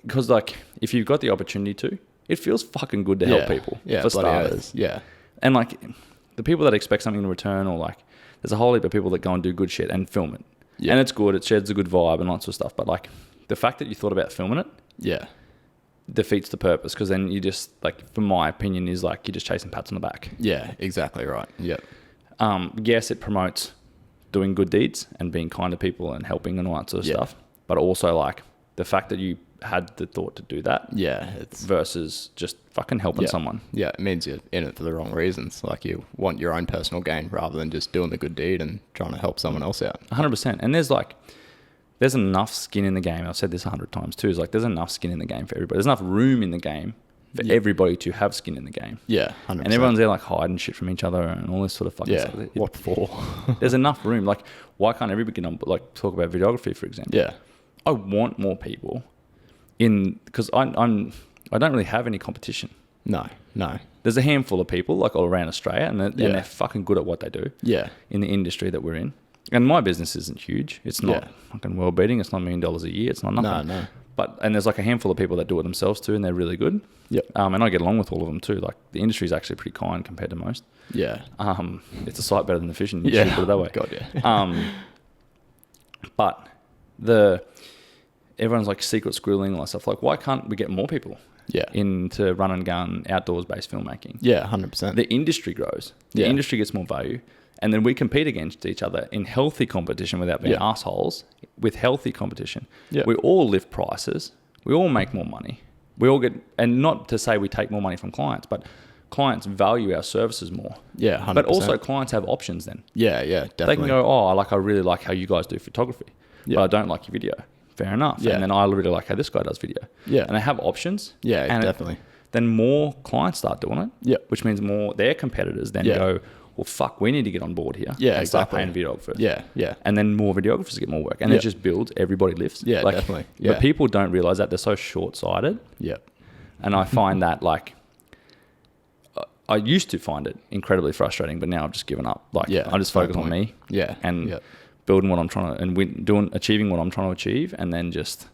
Because like, if you've got the opportunity to, it feels fucking good to help people. Yeah, for starters. Yeah. And like, the people that expect something in return, or like, there's a whole heap of people that go and do good shit and film it. Yeah. And it's good. It sheds a good vibe and lots of stuff. But like, the fact that you thought about filming it, defeats the purpose. Because then you just, like, for my opinion, is like you're just chasing pats on the back. Yeah, exactly right. Yep. Yes, it promotes doing good deeds and being kind to people and helping and all that sort of stuff. But also, like, the fact that you had the thought to do that. Yeah, it's versus just fucking helping someone. Yeah, it means you're in it for the wrong reasons. Like, you want your own personal gain rather than just doing the good deed and trying to help someone else out. 100%. And there's enough skin in the game. I've said this 100 times too. Is like, there's enough skin in the game for everybody. There's enough room in the game for everybody to have skin in the game. Yeah, 100%. And everyone's there like hiding shit from each other and all this sort of fucking stuff. What for? There's enough room. Like, why can't everybody get on, like, talk about videography, for example? Yeah. I want more people in, because I don't really have any competition. No. There's a handful of people like all around Australia, and they're fucking good at what they do. Yeah. In the industry that we're in. And my business isn't huge. It's not fucking world beating. It's not $1 million a year. It's not nothing. No. And there's like a handful of people that do it themselves too, and they're really good. Yep. And I get along with all of them too. Like, the industry is actually pretty kind compared to most. Yeah. It's a sight better than the fishing industry, put it that way. God, yeah. But everyone's like secret squirreling, all that stuff. Like, why can't we get more people into run and gun outdoors based filmmaking? Yeah, 100%. The industry grows. The industry gets more value. And then we compete against each other in healthy competition without being assholes, with healthy competition. Yeah. We all lift prices. We all make more money. We all get, and not to say we take more money from clients, but clients value our services more. Yeah, 100%. But also clients have options then. Yeah, definitely. They can go, I really like how you guys do photography, but I don't like your video. Fair enough. Yeah. And then I really like how this guy does video. Yeah. And they have options. Yeah, and definitely. Then more clients start doing it. Yeah. Which means more their competitors then go, well, fuck, we need to get on board here. Yeah, and exactly. start paying videographers. Yeah. And then more videographers get more work. And it just builds, everybody lifts. Yeah, like, definitely. Yeah. But people don't realize that. They're so short-sighted. Yeah. And I find that, like, I used to find it incredibly frustrating, but now I've just given up. Like, I just focus on me. Yeah. And building what I'm trying to, and achieving what I'm trying to achieve, and then just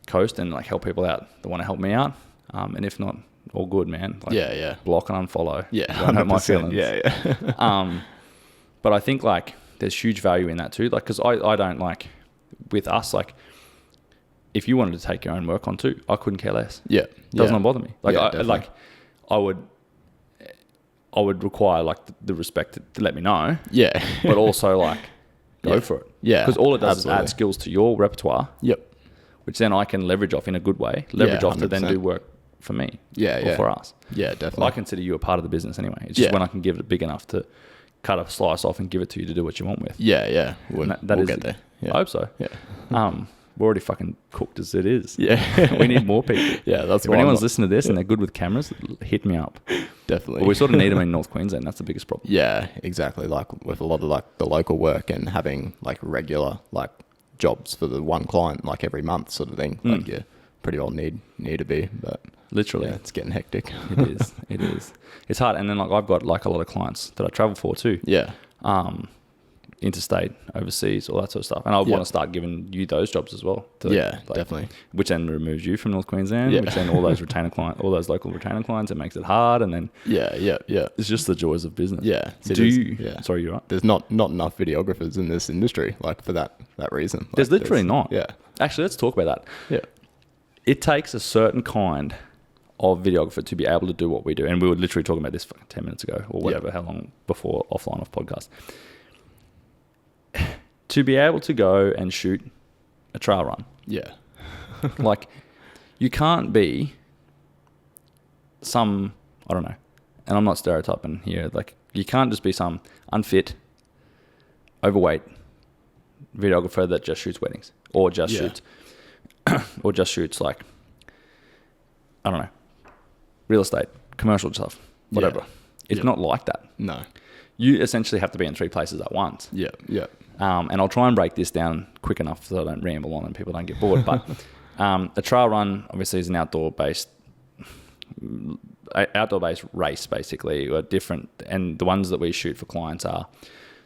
coast and like help people out that want to help me out. And if not, all good, man. Like, block and unfollow. Yeah. Don't hurt my feelings. Yeah. But I think like there's huge value in that too. Like, cause I don't like, with us, like, if you wanted to take your own work on too, I couldn't care less. Yeah. Does not bother me. Like, I would require like the respect to let me know. Yeah. But also like go for it. Yeah. Because all it does is add skills to your repertoire. Yep. Which then I can leverage off in a good way. Leverage off to then do work for me. Or for us. Yeah, definitely. I consider you a part of the business anyway. It's just when I can give it big enough to cut a slice off and give it to you to do what you want with. Yeah. We'll get there. Yeah. I hope so. Yeah. We're already fucking cooked as it is. Yeah. We need more people. Yeah, that's why. If anyone's listening to this and they're good with cameras, hit me up. Definitely. But we sort of need them in North Queensland. That's the biggest problem. Yeah, exactly. Like with a lot of like the local work and having like regular like jobs for the one client like every month sort of thing. Like you pretty well need to be, but literally it's getting hectic. It is. It's hard. And then like I've got like a lot of clients that I travel for too. Yeah. interstate, overseas, all that sort of stuff. And I want to start giving you those jobs as well. Definitely. Which then removes you from North Queensland, which then all those local retainer clients, it makes it hard. And then it's just the joys of business. Yeah. So sorry, you're right. There's not enough videographers in this industry, like for that reason. There's literally not. Yeah. Actually, let's talk about that. Yeah. It takes a certain kind of videographer to be able to do what we do. And we were literally talking about this 10 minutes ago or whatever, how long before offline off podcast. To be able to go and shoot a trail run. Yeah. Like, you can't be some, I don't know, and I'm not stereotyping here, like, you can't just be some unfit, overweight videographer that just shoots weddings or just shoots like, I don't know, real estate, commercial stuff, whatever. Yeah. It's not like that. No. You essentially have to be in 3 places at once. Yeah. Yeah. And I'll try and break this down quick enough so I don't ramble on and people don't get bored. But a trail run obviously is an outdoor-based race, basically, or different. And the ones that we shoot for clients are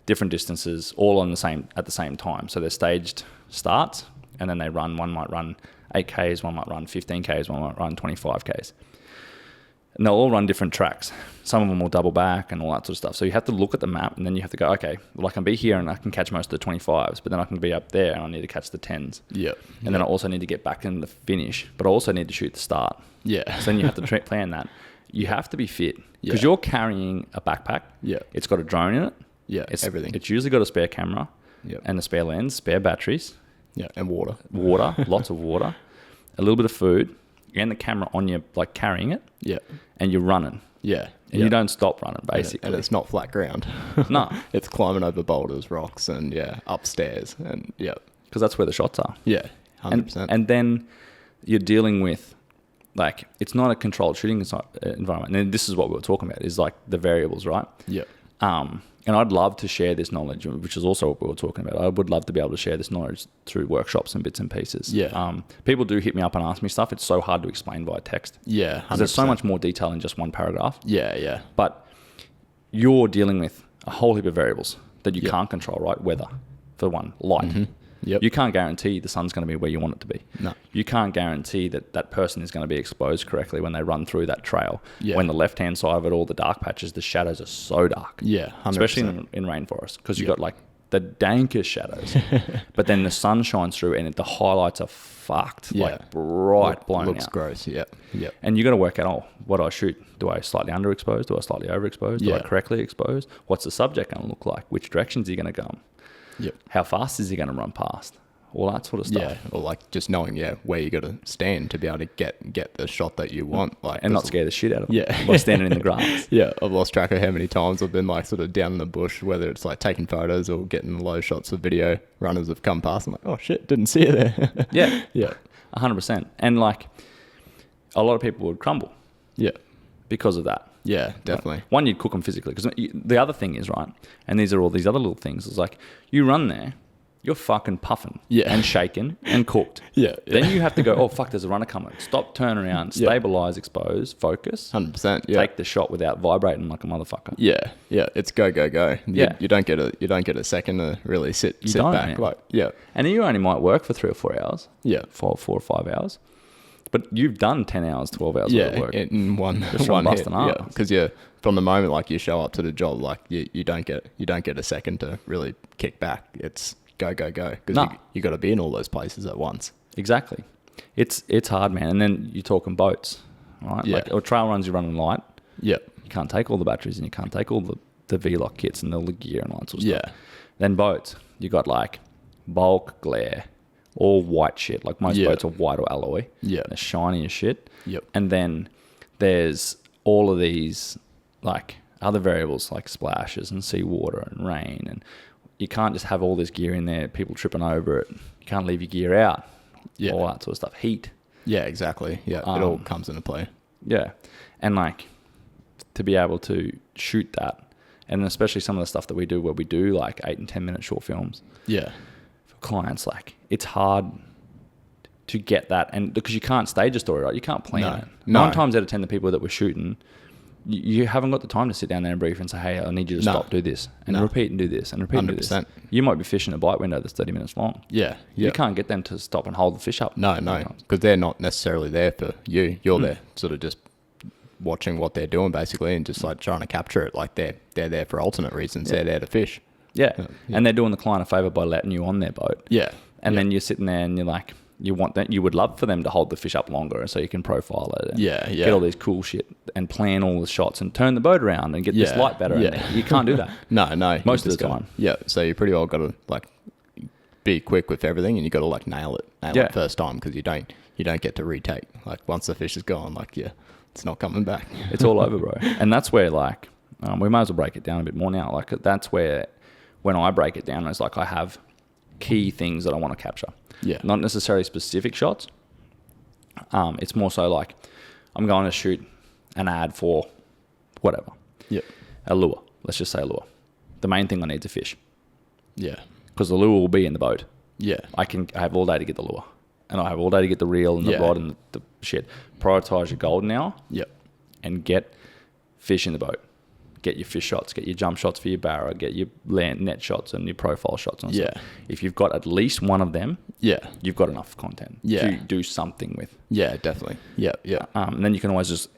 different distances, all at the same time. So they're staged starts, and then they run. One might run 8Ks, one might run 15Ks, one might run 25Ks. And they'll all run different tracks. Some of them will double back and all that sort of stuff. So you have to look at the map, and then you have to go, okay, well, I can be here and I can catch most of the 25s, but then I can be up there and I need to catch the 10s. Yeah. And then I also need to get back in the finish, but I also need to shoot the start. Yeah. So then you have to plan that. You have to be fit because you're carrying a backpack. Yeah. It's got a drone in it. Yeah. Everything. It's usually got a spare camera and a spare lens, spare batteries. Yeah. And water. Lots of water, a little bit of food, and the camera on you, like carrying it. Yeah. And you're running. Yeah. And you don't stop running, basically. And it's not flat ground. No. It's climbing over boulders, rocks, and upstairs. And because that's where the shots are. Yeah. 100%. And then you're dealing with, like, it's not a controlled shooting environment. And this is what we were talking about, is like the variables, right? Yeah. And I'd love to share this knowledge, which is also what we were talking about. I would love to be able to share this knowledge through workshops and bits and pieces. Yeah. People do hit me up and ask me stuff. It's so hard to explain via text. Yeah. 'Cause there's so much more detail in just one paragraph. Yeah. Yeah. But you're dealing with a whole heap of variables that you can't control, right? Weather, for one. Light. Mm-hmm. Yep. You can't guarantee the sun's going to be where you want it to be. No. You can't guarantee that that person is going to be exposed correctly when they run through that trail. Yeah. When the left-hand side of it, all the dark patches, the shadows are so dark. Yeah, 100%. Especially in rainforest, because you've got like the dankest shadows. But then the sun shines through and the highlights are fucked. Yeah. Like bright, blown Looks out. gross. Yeah. Yeah. And you got to work out, what do I shoot? Do I slightly underexpose? Do I slightly overexpose? Do I correctly expose? What's the subject going to look like? Which direction is he going to go? Yep. How fast is he going to run past? All that sort of stuff. Yeah, or like just knowing where you got to stand to be able to get the shot that you want, like, and not scare the shit out of them. Yeah, by standing in the grass. Yeah, I've lost track of how many times I've been like sort of down in the bush, whether it's like taking photos or getting low shots of video. Runners have come past. I'm like, oh shit, didn't see you there. Yeah, yeah, 100%. And like, a lot of people would crumble. Yeah, because of that. Yeah, definitely. One, you'd cook them physically, because the other thing is, right, and these are all these other little things, is like, you run there, you're fucking puffing and shaking and cooked. Yeah. Then you have to go, oh, fuck, there's a runner coming. Stop, turn around, stabilize, expose, focus. 100%. Yeah. Take the shot without vibrating like a motherfucker. Yeah. Yeah. It's go. Yeah. You don't get a second to really sit back. Man. Like, yeah. And you only might work for 3 or 4 hours. Yeah. 4 or 5 hours. But you've done 10 hours, 12 hours worth of work. In one hit. Yeah. Because from the moment like you show up to the job, like you don't get a second to really kick back. It's go because you got to be in all those places at once. Exactly. It's hard, man. And then you're talking boats, right? Yeah. Like, or trail runs, you're running light. Yeah. You can't take all the batteries and you can't take all the V-lock kits and all the gear and all that sort of stuff. Yeah. Then boats, you got like bulk, glare, all white shit. Like most boats are white or alloy. Yeah. They're shiny as shit. Yep. And then there's all of these like other variables like splashes and seawater and rain, and you can't just have all this gear in there, people tripping over it. You can't leave your gear out. Yeah. All that sort of stuff. Heat. Yeah, exactly. Yeah. It all comes into play. Yeah. And like to be able to shoot that, and especially some of the stuff that we do where we do like 8 and 10 minute short films. Yeah. For clients, like it's hard to get that, and because you can't stage a story, right? You can't plan it. 9 times out of 10 the people that we're shooting, you haven't got the time to sit down there and brief and say, hey, I need you to stop, do this, and repeat and do this, and repeat and do this. You might be fishing a bite window that's 30 minutes long. Yeah. You can't get them to stop and hold the fish up. No, because they're not necessarily there for you. You're there sort of just watching what they're doing basically and just like trying to capture it. Like they're there for alternate reasons. They're there to fish. Yeah. And they're doing the client a favor by letting you on their boat. Yeah. And then you're sitting there and you're like, you would love for them to hold the fish up longer so you can profile it and get all these cool shit and plan all the shots and turn the boat around and get this light better. And you can't do that. No. Most of the time. So you pretty well got to like be quick with everything and you got to like nail it first time because you don't get to retake. Like once the fish is gone, like it's not coming back. It's all over, bro. And that's where like we might as well break it down a bit more now. Like that's where when I break it down, it's like I have key things that I want to capture. Yeah. Not necessarily specific shots. It's more so like I'm going to shoot an ad for whatever. Yep. A lure. Let's just say a lure. The main thing I need is a fish. Yeah. Because the lure will be in the boat. Yeah. I have all day to get the lure. And I have all day to get the reel and the rod and the shit. Prioritize your golden hour. Yep. And get fish in the boat. Get your fish shots, get your jump shots for your barra, get your land net shots and your profile shots and stuff. If you've got at least one of them, you've got enough content to do something with. Yeah, definitely. Yeah. And then you can always just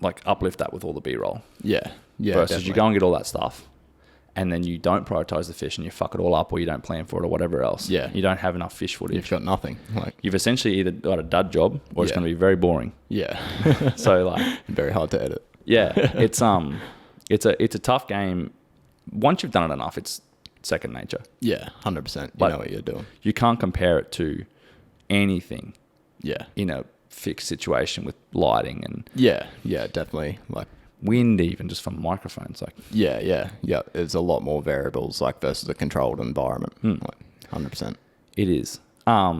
like uplift that with all the B-roll. Yeah. Versus definitely. you go and get all that stuff and then you don't prioritize the fish and you fuck it all up or you don't plan for it or whatever else. Yeah. You don't have enough fish footage. You've got nothing. Like you've essentially either got a dud job or it's going to be very boring. Yeah. So like very hard to edit. Yeah. It's a tough game. Once you've done it enough, it's second nature. Yeah, 100%. You know what you're doing. You can't compare it to anything. Yeah. In a fixed situation with lighting and yeah, definitely. Like wind, even just from microphones. Like yeah. There's a lot more variables like versus a controlled environment. Like 100%. It is. I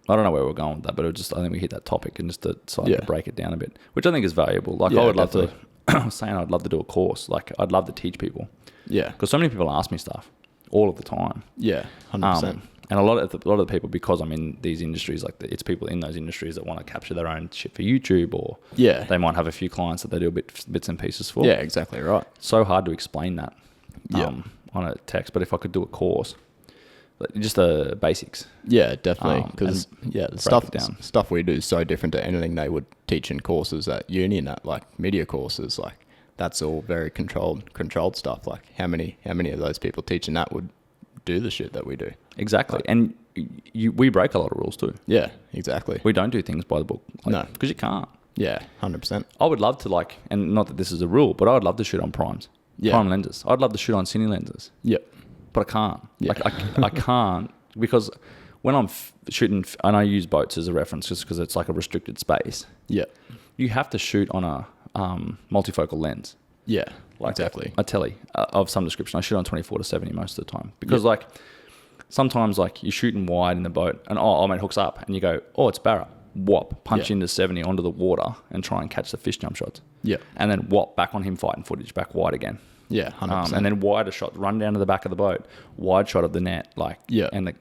don't know where we're going with that, but I think we hit that topic and just decided to break it down a bit, which I think is valuable. Like I would love to. I was saying I'd love to do a course. Like I'd love to teach people. Yeah. Because so many people ask me stuff all of the time. Yeah, 100%. And a lot of the people, because I'm in these industries, like it's people in those industries that want to capture their own shit for YouTube, or they might have a few clients that they do bits and pieces for. Yeah, exactly right. So hard to explain that on a text, but if I could do a course, just the basics. Yeah, definitely. Because the stuff we do is so different to anything they would teach in courses at uni and that, like media courses. Like that's all very controlled stuff. Like how many of those people teaching that would do the shit that we do? Exactly. And we break a lot of rules too. Yeah, exactly. We don't do things by the book. No, because you can't. Yeah, 100%. I would love to and not that this is a rule, but I would love to shoot on primes. Yeah. Prime lenses. I'd love to shoot on cine lenses. Yep. But I can't. Yeah. I can't because when I'm shooting, and I use boats as a reference just because it's like a restricted space. Yeah. You have to shoot on a multifocal lens. Yeah. Exactly. A telly of some description. I shoot on 24-70 most of the time because sometimes you're shooting wide in the boat and it hooks up and you go, it's barra. Whop, punch into 70 onto the water and try and catch the fish jump shots. Yeah. And then whop, back on him fighting footage, back wide again. Yeah, 100%. And then wider shot, run down to the back of the boat, wide shot of the net, and the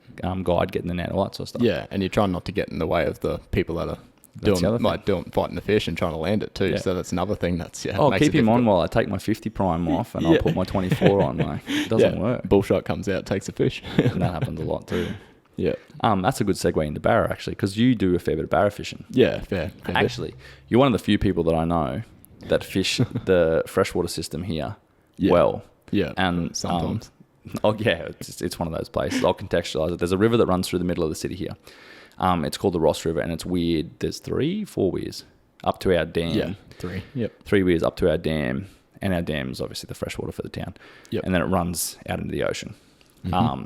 guide getting the net, all that sort of stuff. Yeah, and you're trying not to get in the way of the people that are fighting the fish and trying to land it too. Yeah. So that's another thing that's keep him on while I take my 50 prime off and I'll put my 24 on. It doesn't work. Bullshot comes out, takes the fish. And that happens a lot too. Yeah. That's a good segue into barra actually, because you do a fair bit of barra fishing. Yeah, fair actually, you're one of the few people that I know that fish the freshwater system here. Yeah. Well, yeah, and sometimes. It's one of those places. I'll contextualize it. There's a river that runs through the middle of the city here. It's called the Ross River, and it's weird. There's 4 weirs up to our dam. Yeah, 3. Yep. 3 weirs up to our dam, and our dam is obviously the freshwater for the town. Yep. And then it runs out into the ocean. Mm-hmm.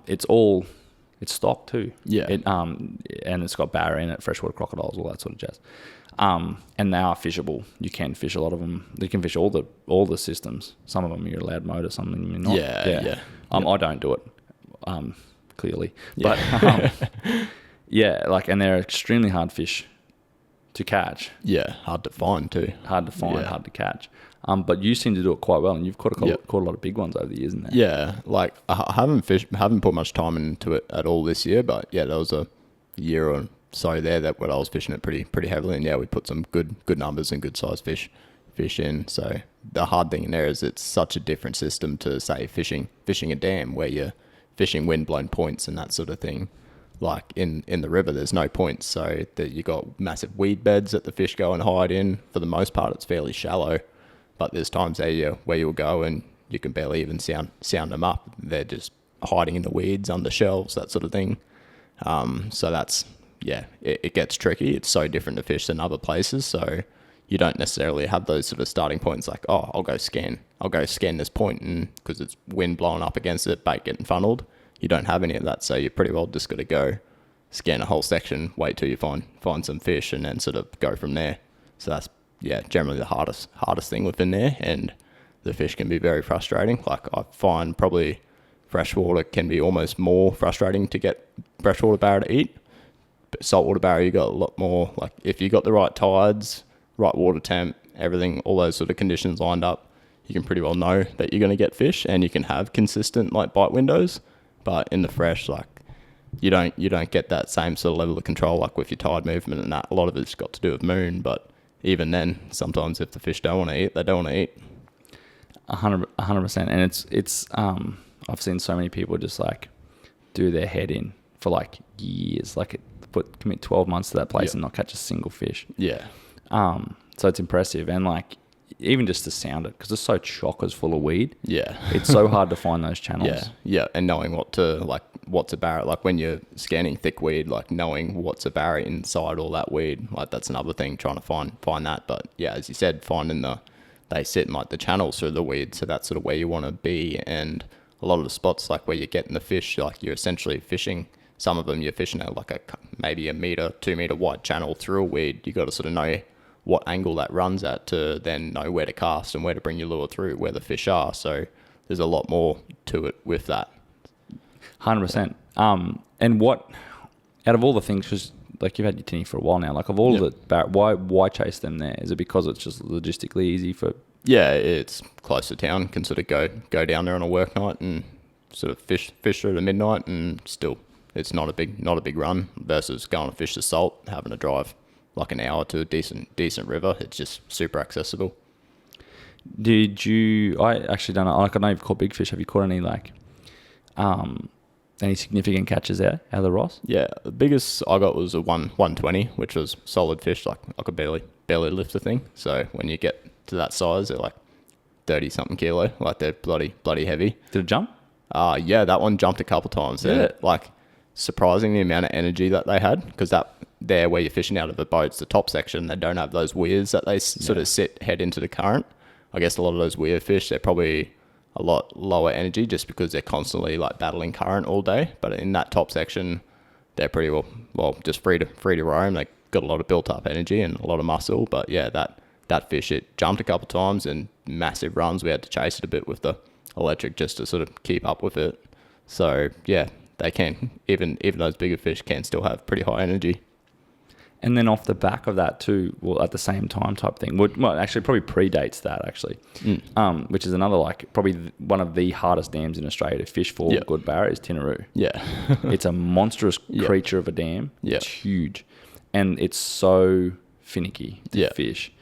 It's stocked too. Yeah. And it's got barra in it, freshwater crocodiles, all that sort of jazz. And they are fishable. You can fish a lot of them. You can fish all the systems. Some of them you're allowed motor, some of them you're not. Yeah. I don't do it, clearly. But and they're extremely hard fish to catch. Yeah, hard to find too. Hard to find, hard to catch. But you seem to do it quite well, and you've caught a lot of big ones over the years, isn't there? Yeah, I haven't put much time into it at all this year, but there was a year or so there that when I was fishing it pretty heavily, and we put some good numbers and good sized fish fish in. So the hard thing in there is it's such a different system to, say, fishing a dam where you're fishing wind-blown points and that sort of thing. Like in the river, there's no points, so that you got massive weed beds that the fish go and hide in. For the most part, it's fairly shallow, but there's times there where you'll go and you can barely even sound them up. They're just hiding in the weeds, under shelves, that sort of thing. So that's, it gets tricky. It's so different to fish than other places, so you don't necessarily have those sort of starting points like, oh, I'll go scan this point, and because it's wind blowing up against it, bait getting funneled. You don't have any of that, so you pretty well just got to go scan a whole section, wait till you find some fish, and then sort of go from there. So that's generally the hardest thing within there, and the fish can be very frustrating. Like I find probably freshwater can be almost more frustrating to get freshwater barra to eat. But saltwater barra, you got a lot more. Like if you got the right tides, right water temp, everything, all those sort of conditions lined up, you can pretty well know that you're going to get fish, and you can have consistent like bite windows. But in the fresh, like you don't get that same sort of level of control like with your tide movement and that. A lot of it's got to do with moon, but even then, sometimes if the fish don't want to eat, they don't want to eat. 100%, and it's I've seen so many people just like do their head in for like years, like commit 12 months to that place and not catch a single fish. Yeah. So it's impressive, and like even just to sound it, because it's so chockers full of weed. Yeah. It's so hard to find those channels. Yeah, and knowing what's a barra, like when you're scanning thick weed, like knowing what's a barra inside all that weed, like that's another thing, trying to find that. But yeah, as you said, finding they sit in like the channels through the weed, so that's sort of where you want to be. And a lot of the spots like where you're getting the fish, like you're essentially fishing, some of them you're fishing at like maybe a 2 meter wide channel through a weed. You got to sort of know what angle that runs at to then know where to cast and where to bring your lure through, where the fish are. So there's a lot more to it with that. 100%. And what, out of all the things, because like you've had your tinny for a while now, like of all the why chase them there? Is it because it's just logistically easy for? Yeah, it's close to town. Can sort of go down there on a work night and sort of fish through to midnight, and still it's not a big run versus going to fish the salt, having to drive like an hour to a decent river. It's just super accessible. I actually don't know, like I know you've caught big fish. Have you caught any like any significant catches out of the Ross? Yeah, the biggest I got was a 120, which was solid fish. Like I could barely lift the thing. So when you get to that size, they're like 30 something kilo. Like they're bloody heavy. Did it jump? Yeah, that one jumped a couple times. Yeah. They're like surprising the amount of energy that they had, because that there where you're fishing out of the boats, the top section, they don't have those weirs that they sort of head into the current. I guess a lot of those weir fish, they're probably a lot lower energy just because they're constantly like battling current all day. But in that top section, they're pretty well just free to roam. They got a lot of built up energy and a lot of muscle. But yeah, that fish, it jumped a couple of times and massive runs. We had to chase it a bit with the electric just to sort of keep up with it. So yeah, they can, even those bigger fish can still have pretty high energy. And then off the back of that too, well, at the same time type thing, well, actually probably predates that actually, which is another like probably one of the hardest dams in Australia to fish for good barra is Tinaroo. Yeah. It's a monstrous creature of a dam. Yeah. It's huge. And it's so finicky to fish.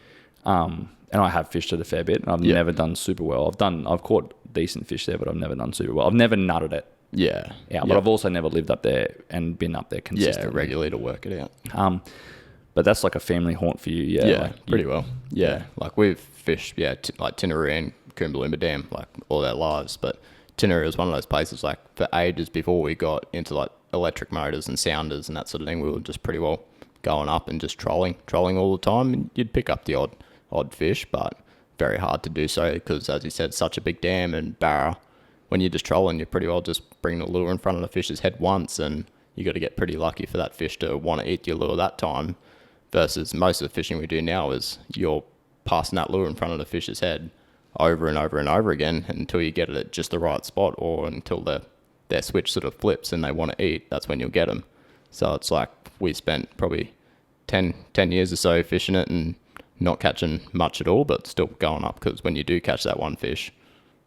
And I have fished it a fair bit, and I've never done super well. I've caught decent fish there, but I've never done super well. I've never nutted it. Yeah. But I've also never lived up there and been up there consistently. Yeah, regularly to work it out. But that's like a family haunt for you. Yeah, like pretty well. Yeah, like we've fished, like Tinaroo and Coombalumba Dam, like all our lives. But Tinaroo is one of those places, like for ages before we got into like electric motors and sounders and that sort of thing, we were just pretty well going up and just trolling all the time. And you'd pick up the odd fish, but very hard to do so because, as you said, such a big dam and barra. When you're just trolling, you pretty well just bring the lure in front of the fish's head once, and you got to get pretty lucky for that fish to want to eat your lure that time. Versus most of the fishing we do now is you're passing that lure in front of the fish's head over and over and over again until you get it at just the right spot, or until their switch sort of flips and they want to eat. That's when you'll get them. So it's like we spent probably 10 years or so fishing it and not catching much at all, but still going up, because when you do catch that one fish,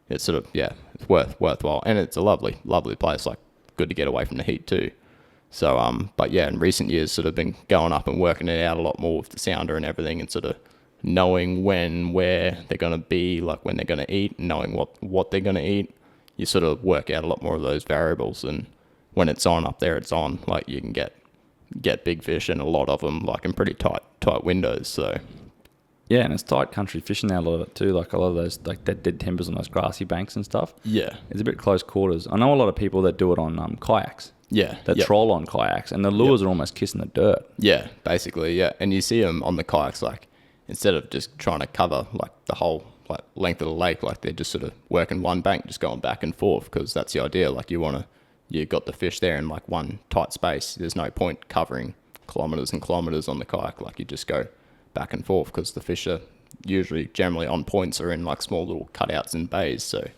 it's sort of, it's worthwhile. And it's a lovely place, like good to get away from the heat too. So, but yeah, in recent years, sort of been going up and working it out a lot more with the sounder and everything, and sort of knowing where they're going to be, like when they're going to eat, knowing what they're going to eat, you sort of work out a lot more of those variables. And when it's on up there, it's on. Like you can get big fish, and a lot of them like in pretty tight windows. So yeah, and it's tight country fishing now, a lot of it too. Like a lot of those like dead timbers on those grassy banks and stuff. Yeah, it's a bit close quarters. I know a lot of people that do it on kayaks. Yeah, that troll on kayaks, and the lures are almost kissing the dirt. Yeah, basically, yeah. And you see them on the kayaks, like instead of just trying to cover like the whole like length of the lake, like they're just sort of working one bank, just going back and forth, because that's the idea. Like you got the fish there in like one tight space. There's no point covering kilometers and kilometers on the kayak. Like you just go back and forth, because the fish are generally on points or in like small little cutouts in bays. So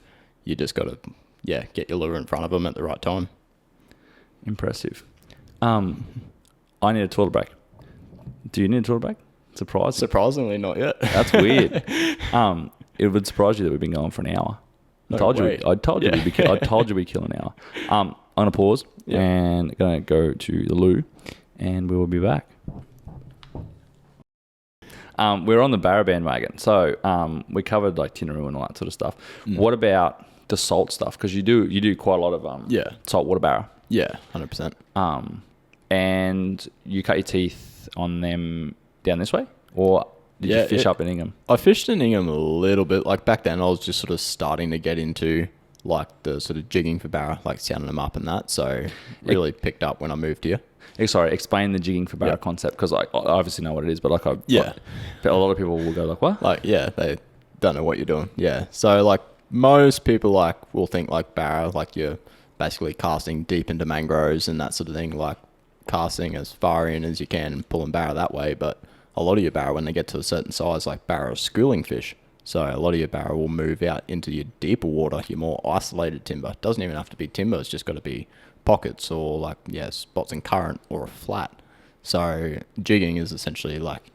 you just got to get your lure in front of them at the right time. Impressive. I need a toilet break. Do you need a toilet break? Surprisingly, not yet. That's weird. It would surprise you that we've been going for an hour. I told you we'd kill an hour. I'm gonna pause and gonna go to the loo, and we will be back. We're on the barra bandwagon, so we covered like Tinaroo and all that sort of stuff. What about the salt stuff? Because you do quite a lot of saltwater barra. Yeah, 100%. And you cut your teeth on them down this way, or did you fish up in Ingham? I fished in Ingham a little bit. Like back then, I was just sort of starting to get into like the sort of jigging for barra, like sounding them up and that. So really picked up when I moved here. Sorry, explain the jigging for barra concept, because I obviously know what it is, but but a lot of people will go like, what? Like, they don't know what you're doing. Yeah. So like most people like will think like barra, like you're basically casting deep into mangroves and that sort of thing, like casting as far in as you can and pulling barra that way. But a lot of your barra, when they get to a certain size, like barra are schooling fish. So a lot of your barra will move out into your deeper water, your more isolated timber. It doesn't even have to be timber. It's just got to be pockets or like, spots in current or a flat. So jigging is essentially like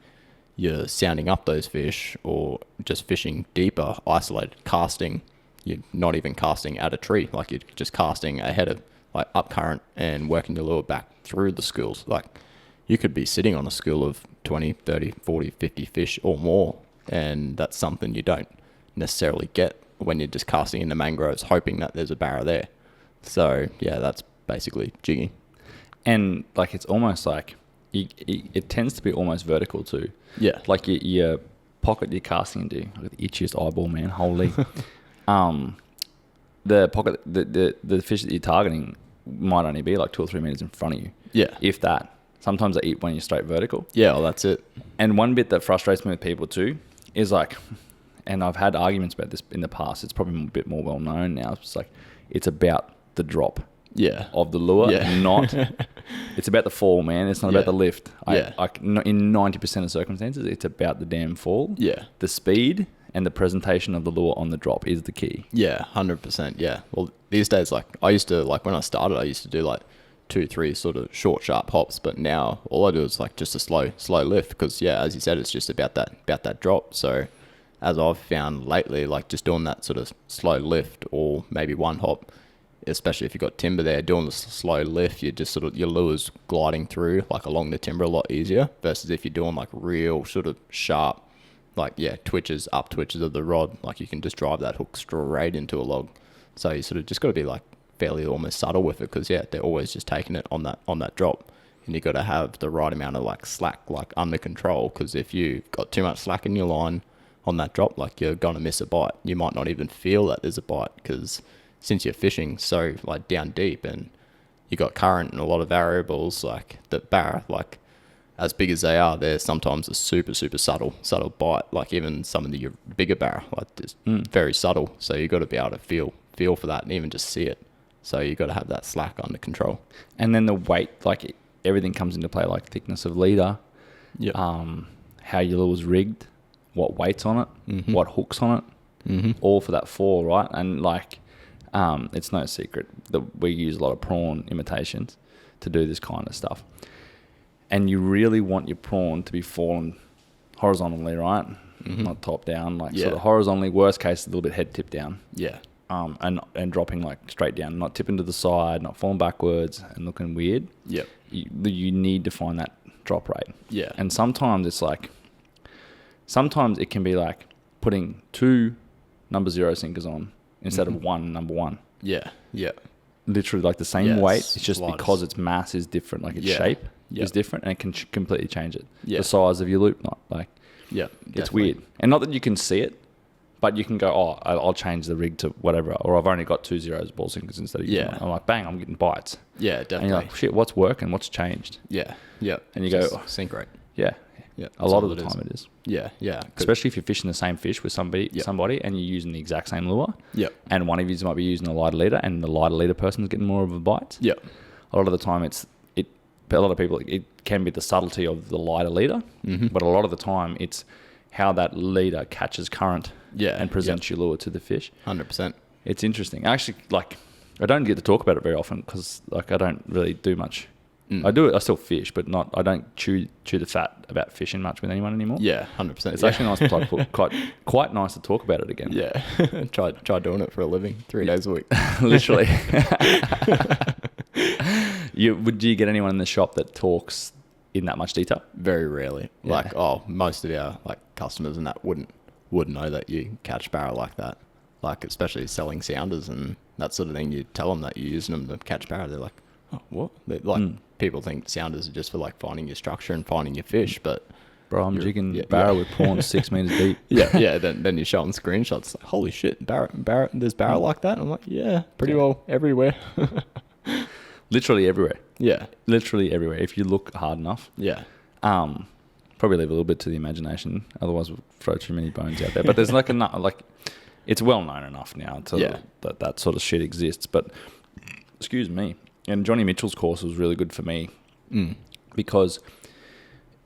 you're sounding up those fish or just fishing deeper, isolated, casting. You're not even casting at a tree. Like you're just casting ahead of like up current and working your lure back through the schools. Like you could be sitting on a school of 20, 30, 40, 50 fish or more. And that's something you don't necessarily get when you're just casting in the mangroves, hoping that there's a barra there. So that's basically jigging. And like it's almost like it tends to be almost vertical too. Yeah. Like your pocket you're casting into. Look at the itchiest eyeball, man. Holy. The pocket, the fish that you're targeting might only be like 2 or 3 meters in front of you. Yeah. If that. Sometimes they eat when you're straight vertical. Yeah, well, that's it. And one bit that frustrates me with people too is like, and I've had arguments about this in the past, it's probably a bit more well known now. It's like, it's about the drop of the lure, not, it's about the fall, man. It's not about the lift. In 90% of circumstances, it's about the damn fall. Yeah. The speed and the presentation of the lure on the drop is the key. Yeah, 100%. Yeah. Well, these days, like I used to, like when I started, I used to do like 2-3 sort of short, sharp hops, but now all I do is like just a slow lift, because as you said, it's just about that drop. So as I've found lately, like just doing that sort of slow lift or maybe one hop, especially if you've got timber there, doing the slow lift, you just sort of, your lure's gliding through like along the timber a lot easier, versus if you're doing like real sort of sharp, like twitches of the rod, like you can just drive that hook straight into a log. So you sort of just got to be like fairly almost subtle with it, because they're always just taking it on that drop, and you got to have the right amount of like slack like under control, because if you've got too much slack in your line on that drop, like you're gonna miss a bite. You might not even feel that there's a bite, because since you're fishing so like down deep and you got current and a lot of variables, like the barra, like as big as they are, they're sometimes a super subtle bite. Like even some of the bigger barra, like just very subtle, so you got to be able to feel for that and even just see it. So you got to have that slack under control. And then the weight, like everything comes into play, like thickness of leader, how your lure's rigged, what weight's on it, what hook's on it, all for that fall, right? And like, it's no secret that we use a lot of prawn imitations to do this kind of stuff. And you really want your prawn to be falling horizontally, right? Not top down, like sort of horizontally, worst case, a little bit head tip down. Yeah. And dropping like straight down, not tipping to the side, not falling backwards and looking weird. Yep. You need to find that drop rate. Yeah. And sometimes it's like sometimes it can be like putting 2 number 0 sinkers on instead of one number 1. Yeah. Yeah. Literally like the same weight. It's just because its mass is different, like its shape is different, and it can completely change it. The size of your loop knot, like it's weird. And not that you can see it, but you can go, oh, I'll change the rig to whatever, or I've only got 2 zeros ball sinkers instead of one. I'm like, bang, I'm getting bites. Yeah, definitely. And you're like, shit, what's working? What's changed? Yeah, yeah. And you go, sink rate. Yeah, yeah. A lot of the time it is. Yeah, yeah. Especially if you're fishing the same fish with somebody, and you're using the exact same lure. Yeah. And one of you might be using a lighter leader, and the lighter leader person's getting more of a bite. Yeah. A lot of the time a lot of people, it can be the subtlety of the lighter leader, but a lot of the time it's how that leader catches current and presents your lure to the fish. 100%. It's interesting. Actually, like, I don't get to talk about it very often because, like, I don't really do much. I do it. I still fish, but I don't chew the fat about fishing much with anyone anymore. Yeah, 100%. It's actually nice to talk, quite nice to talk about it again. Yeah. Try doing it for a living 3 days a week. Literally. Do you get anyone in the shop that talks in that much detail? Very rarely. Like, most of our like customers and that wouldn't know that you catch barra like that. Like, especially selling sounders and that sort of thing. You tell them that you're using them to catch barra, they're like, oh, what? People think sounders are just for like finding your structure and finding your fish, but bro, I'm jigging barra with prawns 6 meters deep. Yeah. Then you show them screenshots. Like, holy shit, barra! There's barra like that. I'm like, yeah, pretty well everywhere. Literally everywhere. Yeah, literally everywhere. If you look hard enough. Yeah. Probably leave a little bit to the imagination. Otherwise, we'll throw too many bones out there. But there's like enough. Like, it's well known enough now that sort of shit exists. But excuse me. And Johnny Mitchell's course was really good for me because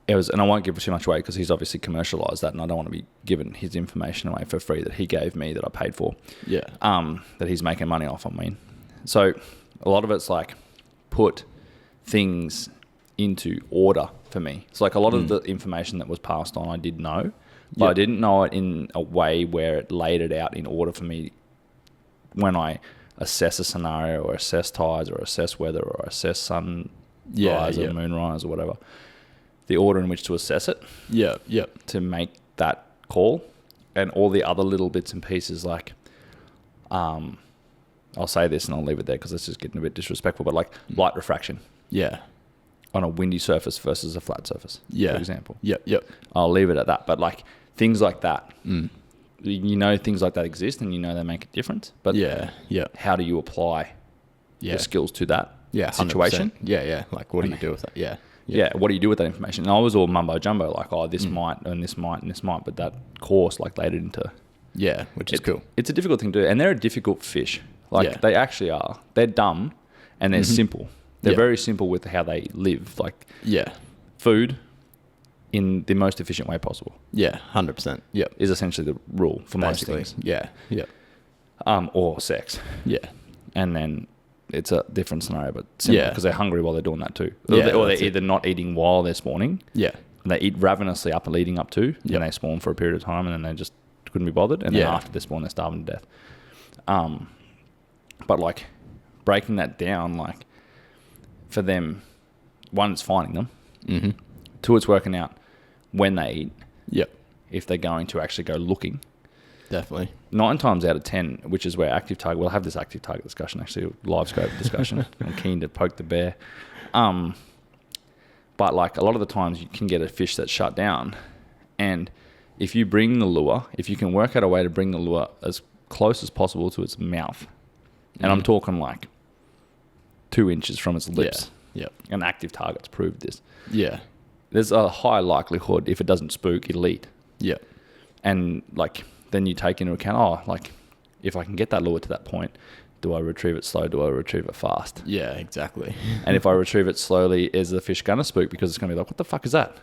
it was, and I won't give too much away because he's obviously commercialized that, and I don't want to be giving his information away for free that he gave me that I paid for. Yeah. That he's making money off on me. So a lot of it's like put things into order for me. It's like a lot of the information that was passed on I did know, but I didn't know it in a way where it laid it out in order for me when assess a scenario or assess tides or assess weather or assess sunrise or moonrise or whatever. The order in which to assess it. To make that call. And all the other little bits and pieces like, I'll say this and I'll leave it there because it's just getting a bit disrespectful, but like light refraction. Yeah. On a windy surface versus a flat surface, for example. I'll leave it at that. But like things like that, you know, things like that exist and you know they make a difference. But how do you apply your skills to that situation? 100%. Like, what do you do with that? What do you do with that information? And I was all mumbo jumbo, like, oh, this might and this might and this might, but that course like laid it into which is cool. It's a difficult thing to do, and they're a difficult fish. Like they actually are. They're dumb and they're simple. They're very simple with how they live. Like food in the most efficient way possible. 100%. Is essentially the rule for most things. Or sex. And then it's a different scenario, but simple because they're hungry while they're doing that too. Or they're either not eating while they're spawning. And they eat ravenously up and leading up to. And they spawn for a period of time and then they just couldn't be bothered. And then after they spawn, they're starving to death. But like breaking that down, like for them, one, it's finding them. Two, it's working out when they eat. If they're going to actually go looking. Definitely. 9 times out of 10, which is where active target, we'll have this active target discussion, actually, live scope discussion. I'm keen to poke the bear. But like a lot of the times you can get a fish that's shut down. And if you bring the lure, if you can work out a way to bring the lure as close as possible to its mouth, and I'm talking like 2 inches from its lips. And active targets proved this. There's a high likelihood if it doesn't spook, it'll eat. And like then you take into account, like if I can get that lure to that point, do I retrieve it slow? Do I retrieve it fast? Exactly. And if I retrieve it slowly, is the fish going to spook because it's going to be like, what the fuck is that?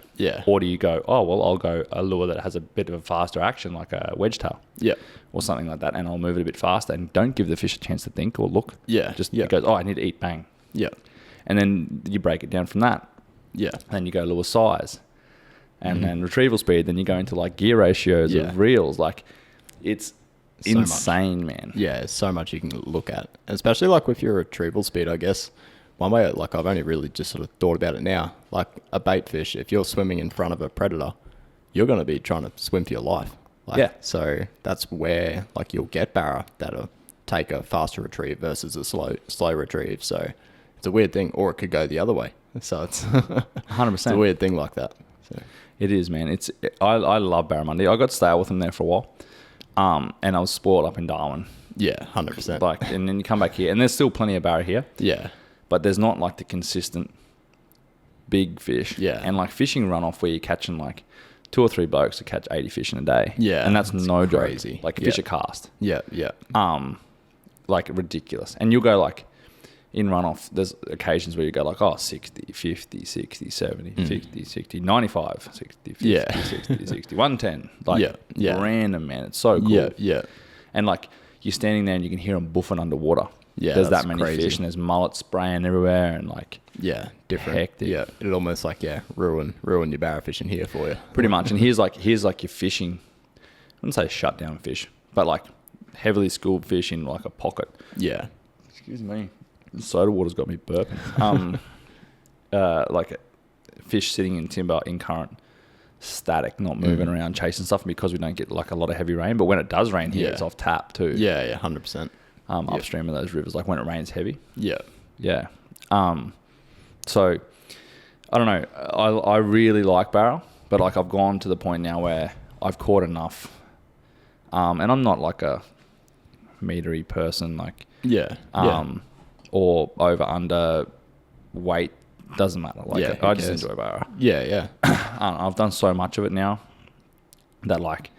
Or do you go, oh, well, I'll go a lure that has a bit of a faster action, like a wedge tail. Or something like that. And I'll move it a bit faster and don't give the fish a chance to think or look. It goes, oh, I need to eat, bang. And then you break it down from that. Then you go lure size. And then retrieval speed. Then you go into like gear ratios of reels. Like it's so insane, man. There's so much you can look at. And especially like with your retrieval speed, I guess. One way, like I've only really just sort of thought about it now. Like a bait fish, if you're swimming in front of a predator, you're going to be trying to swim for your life. Like, Yeah. So that's where like you'll get barra that'll take a faster retrieve versus a slow retrieve. So it's a weird thing, or it could go the other way. So it's 100%. It's a weird thing like that. So. It is, man. I love barramundi. I got to stay out with them there for a while. And I was spoiled up in Darwin. Yeah, 100%. Like, and then you come back here, and there's still plenty of barra here. Yeah. But there's not like the consistent big fish. Yeah. And like fishing runoff where you're catching like 2 or 3 blokes to catch 80 fish in a day. Yeah. And that's no crazy. joke. Like fish a cast. Yeah, yeah. Like ridiculous. And you'll go like in runoff, there's occasions where you go like, 60, 50, 60, 70, 60, 60, 95, 60, 50, Yeah. 60, 60, 110. Like random, man. It's so cool. Yeah, yeah. And like you're standing there and you can hear them buffing underwater. Yeah, there's that's that many crazy. fish and there's mullets spraying everywhere and like different. hectic. Yeah, it'd almost like ruin your barra fishing here for you. Pretty much. And here's like your fishing. I wouldn't say shut down fish, but like heavily schooled fish in like a pocket. Yeah. Excuse me. The soda water's got me burping. Like a fish sitting in timber in current, static, not moving around, chasing stuff because we don't get like a lot of heavy rain. But when it does rain here, it's off tap too. Yeah, yeah, 100%. Upstream of those rivers, like when it rains heavy. Yeah. Yeah. So I don't know. I really like barra, but like I've gone to the point now where I've caught enough. And I'm not like a metery person, like or over under weight, doesn't matter. Like I just enjoy barra. Yeah, yeah. I've done so much of it now that like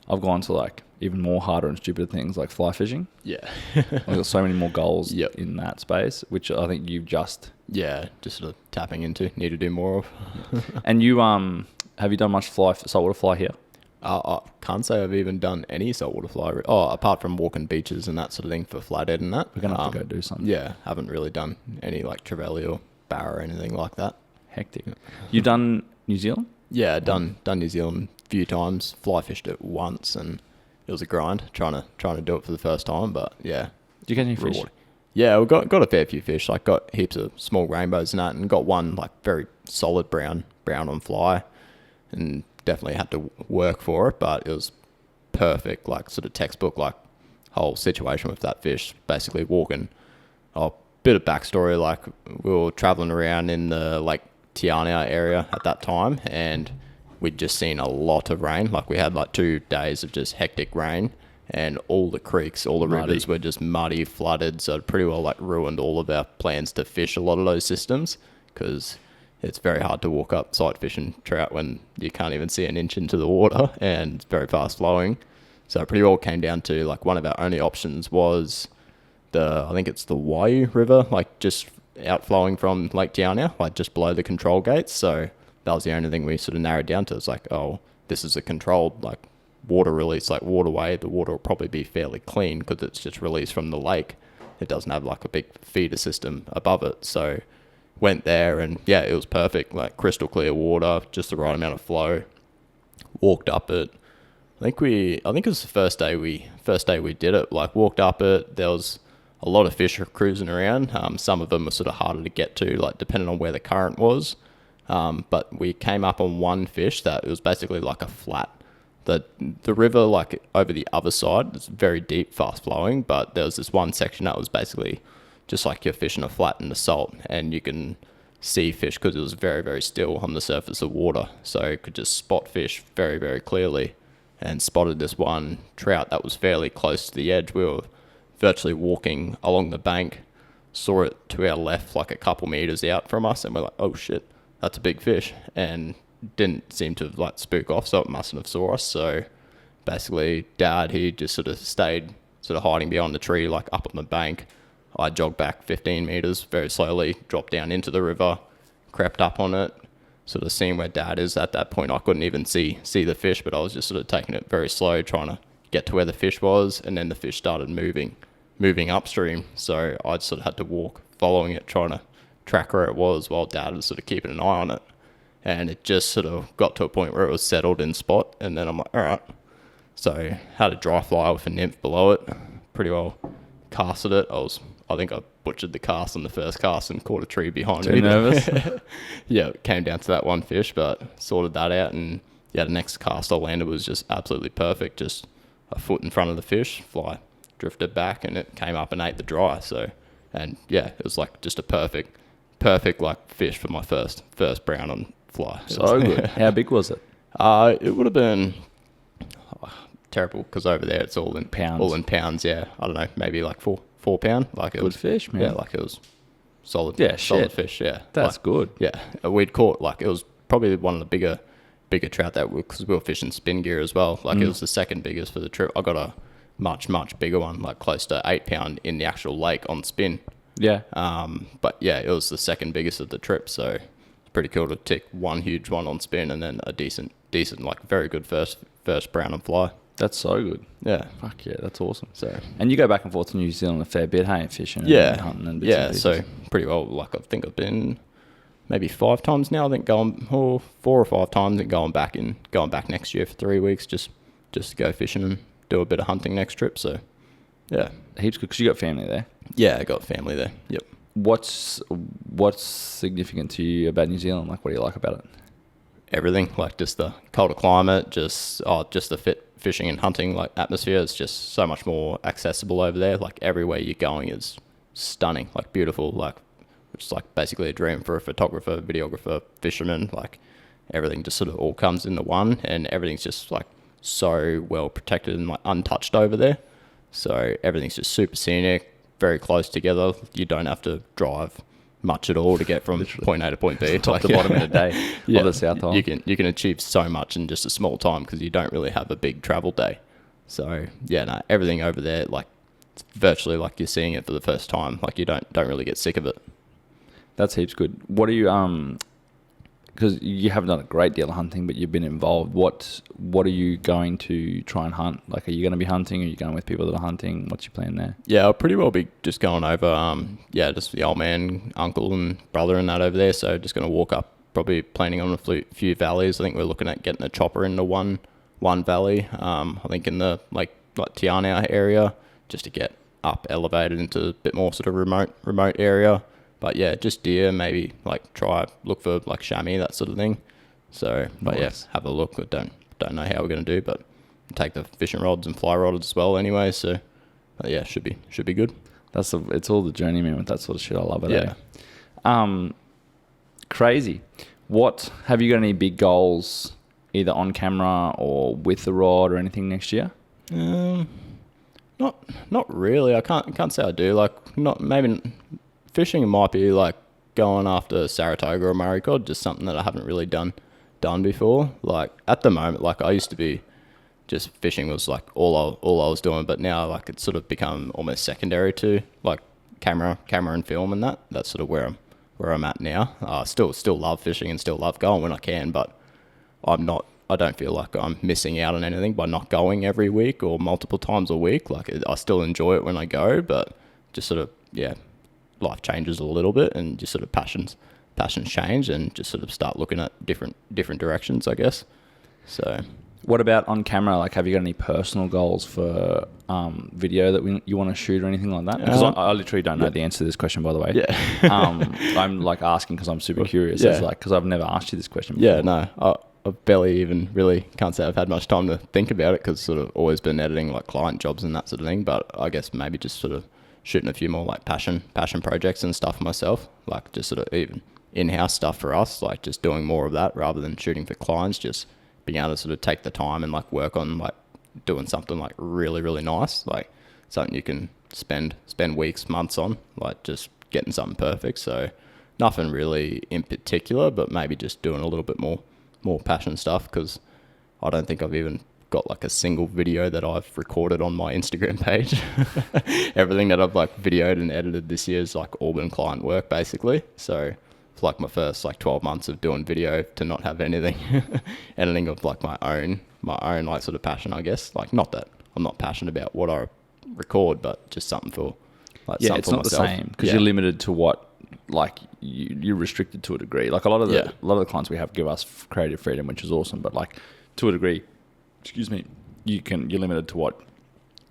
I've gone to like even more harder and stupider things like fly fishing. Yeah. I've got so many more goals in that space, which I think you've just just sort of tapping into, need to do more of. And you have you done much saltwater fly here? I can't say I've even done any saltwater fly. Apart from walking beaches and that sort of thing for flathead and that. We're gonna have to go do something. Yeah, haven't really done any like trevally or barra or anything like that. Hectic. You done New Zealand? Yeah, done New Zealand a few times. Fly fished it once, and it was a grind trying to do it for the first time. But yeah, Did you get any fish? rewarding. Yeah, we got a fair few fish. Like got heaps of small rainbows and that, and got one like very solid brown on fly, and definitely had to work for it, but it was perfect. Like sort of textbook like whole situation with that fish. Basically walking. A bit of backstory. Like we were traveling around in the Lake Tiana area at that time, and we'd just seen a lot of rain. Like we had like 2 days of just hectic rain, and all the creeks, all the rivers were just muddy, flooded. So it pretty well like ruined all of our plans to fish a lot of those systems, because it's very hard to walk up sight fishing trout when you can't even see an inch into the water and it's very fast flowing. So it pretty well came down to like one of our only options was I think it's the Waiu River, like just outflowing from Lake Tiana, like just below the control gates. So that was the only thing we sort of narrowed down to. It's like, this is a controlled like water release, like waterway. The water will probably be fairly clean because it's just released from the lake. It doesn't have like a big feeder system above it. So went there and it was perfect, like crystal clear water, just the right amount of flow. Walked up it. I think it was the first day we did it. Like walked up it. There was a lot of fish cruising around. Some of them were sort of harder to get to, like depending on where the current was. But we came up on one fish that it was basically like a flat. The river, like over the other side, it's very deep, fast flowing. But there was this one section that was basically just like you're fishing a flat in the salt, and you can see fish because it was very, very still on the surface of water. So you could just spot fish very, very clearly, and spotted this one trout that was fairly close to the edge. We were virtually walking along the bank, saw it to our left like a couple meters out from us, and we're like, oh shit, that's a big fish, and didn't seem to like spook off, so it mustn't have saw us. So basically Dad, he just sort of stayed sort of hiding behind the tree, like up on the bank. I jogged back 15 meters very slowly, dropped down into the river, crept up on it, sort of seeing where Dad is. At that point I couldn't even see the fish, but I was just sort of taking it very slow, trying to get to where the fish was, and then the fish started moving upstream. So I sort of had to walk following it, trying to track where it was, while Dad was sort of keeping an eye on it. And it just sort of got to a point where it was settled in spot, and then I'm like, all right. So had a dry fly with a nymph below it, pretty well casted it. I think I butchered the cast on the first cast and caught a tree behind me. Too nervous? Yeah, it came down to that one fish, but sorted that out, and the next cast I landed was just absolutely perfect. Just a foot in front of the fish, fly drifted back, and it came up and ate the dry. So, and yeah, it was like just a perfect like fish for my first brown on fly. So good. How big was it? It would have been terrible because over there it's all in pounds. All in pounds, yeah. I don't know, maybe like 4 pound. Like it good was fish, man. Yeah, like it was solid. Yeah, solid fish. Yeah, that's like, good. Yeah, we'd caught like it was probably one of the bigger trout that because we were fishing spin gear as well. Like it was the second biggest for the trip. I got a much bigger one, like close to 8 pound in the actual lake on spin. Yeah. But yeah, it was the second biggest of the trip, so it's pretty cool to tick one huge one on spin and then a decent like very good first brown and fly. That's so good. Yeah. Fuck yeah, that's awesome. So, and you go back and forth to New Zealand a fair bit, hey, fishing and hunting and bits and pieces. So pretty well. Like I think I've been maybe 5 times now. I think going 4 or 5 times and going back next year for 3 weeks just to go fishing and do a bit of hunting next trip. So yeah, heaps good because you got family there. Yeah, I got family there. Yep. What's significant to you about New Zealand? Like, what do you like about it? Everything, like just the colder climate, just the fishing and hunting like atmosphere is just so much more accessible over there. Like everywhere you're going is stunning, like beautiful, like which is like basically a dream for a photographer, videographer, fisherman. Like everything just sort of all comes into one, and everything's just like so well protected and like untouched over there. So everything's just super scenic, very close together. You don't have to drive much at all to get from point A to point B. Top to bottom in a day. Yeah, of the South Island. You can achieve so much in just a small time because you don't really have a big travel day. So yeah, no, everything over there, like it's virtually like you're seeing it for the first time. Like you don't really get sick of it. That's heaps good. What are you because you haven't done a great deal of hunting, but you've been involved. What are you going to try and hunt? Like, are you going to be hunting? Are you going with people that are hunting? What's your plan there? Yeah, I'll pretty well be just going over, just the old man, uncle and brother and that over there. So just going to walk up, probably planning on a few valleys. I think we're looking at getting a chopper into one valley. I think in the like Tiana area, just to get up elevated into a bit more sort of remote area. But yeah, just deer, maybe like look for like chamois, that sort of thing. So, but nice. Yeah, have a look. I don't know how we're going to do, but take the fishing rods and fly rods as well anyway. So, yeah, should be good. It's all the journey, man, with that sort of shit. I love it. Yeah. Crazy. What, have you got any big goals either on camera or with the rod or anything next year? Not really. I can't say I do. Like, not maybe. Fishing might be like going after Saratoga or Murray cod, just something that I haven't really done before. Like at the moment, like I used to be just fishing was like all I was doing, but now like it's sort of become almost secondary to like camera and film and that's sort of where I'm at now. I still love fishing and still love going when I can, but I don't feel like I'm missing out on anything by not going every week or multiple times a week. Like I still enjoy it when I go, but just sort of life changes a little bit and just sort of passions change and just sort of start looking at different directions, I guess. So what about on camera? Like, have you got any personal goals for video that you want to shoot or anything like that? Because I literally don't know the answer to this question, by the way. Yeah. I'm like asking because I'm super curious. Yeah. It's like, because I've never asked you this question before. Yeah, no. I barely even really can't say I've had much time to think about it because sort of always been editing like client jobs and that sort of thing. But I guess maybe just sort of shooting a few more like passion projects and stuff myself, like just sort of even in-house stuff for us, like just doing more of that rather than shooting for clients, just being able to sort of take the time and like work on like doing something like really, really nice, like something you can spend weeks, months on, like just getting something perfect. So nothing really in particular, but maybe just doing a little bit more passion stuff, because I don't think I've even got like a single video that I've recorded on my Instagram page. Everything that I've like videoed and edited this year is like all been client work basically. So it's like my first like 12 months of doing video to not have anything of like my own like sort of passion, I guess. Like not that I'm not passionate about what I record, but just something for like something it's for not myself. the same because you're limited to what like you're restricted to a degree. Like a lot of the clients we have give us creative freedom, which is awesome, but like to a degree, excuse me, you're limited to what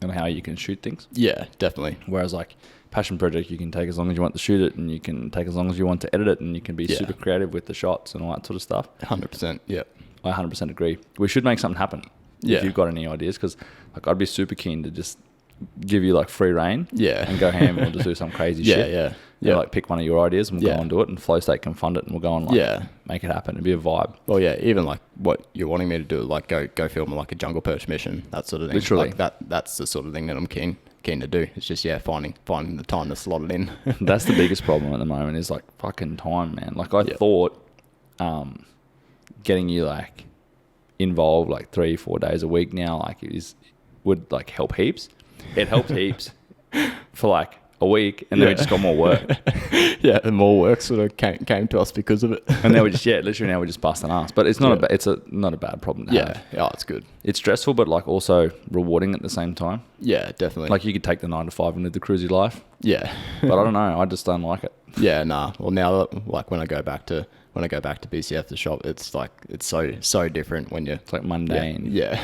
and how you can shoot things. Yeah, definitely. Whereas like passion project, you can take as long as you want to shoot it, and you can take as long as you want to edit it, and you can be super creative with the shots and all that sort of stuff. 100%. Yeah. I 100% agree. We should make something happen. Yeah. If you've got any ideas, because like I'd be super keen to just give you like free reign. Yeah. And go ham and we'll just do some crazy shit. Yeah. Yeah. Like pick one of your ideas and we'll go and do it, and Flow State can fund it, and we'll go and like make it happen. It'd be a vibe. Well, yeah, even like what you're wanting me to do, like go film like a jungle perch mission, that sort of thing. Literally. Like that's the sort of thing that I'm keen to do. It's just finding the time to slot it in. That's the biggest problem at the moment is like fucking time, man. Like I thought getting you like involved like 3-4 days a week now like would like help heaps. It helped heaps for like a week, and then we just got more work. Yeah, and more work sort of came to us because of it. And then we just literally now we're just busting ass. But it's not not a bad problem to have. Yeah, it's good. It's stressful, but like also rewarding at the same time. Yeah, definitely. Like you could take the 9 to 5 and live the cruisy life. Yeah. But I don't know. I just don't like it. Yeah, nah. Well, now like when I go back to BCF the shop, it's like it's so different when you're It's like mundane. Yeah.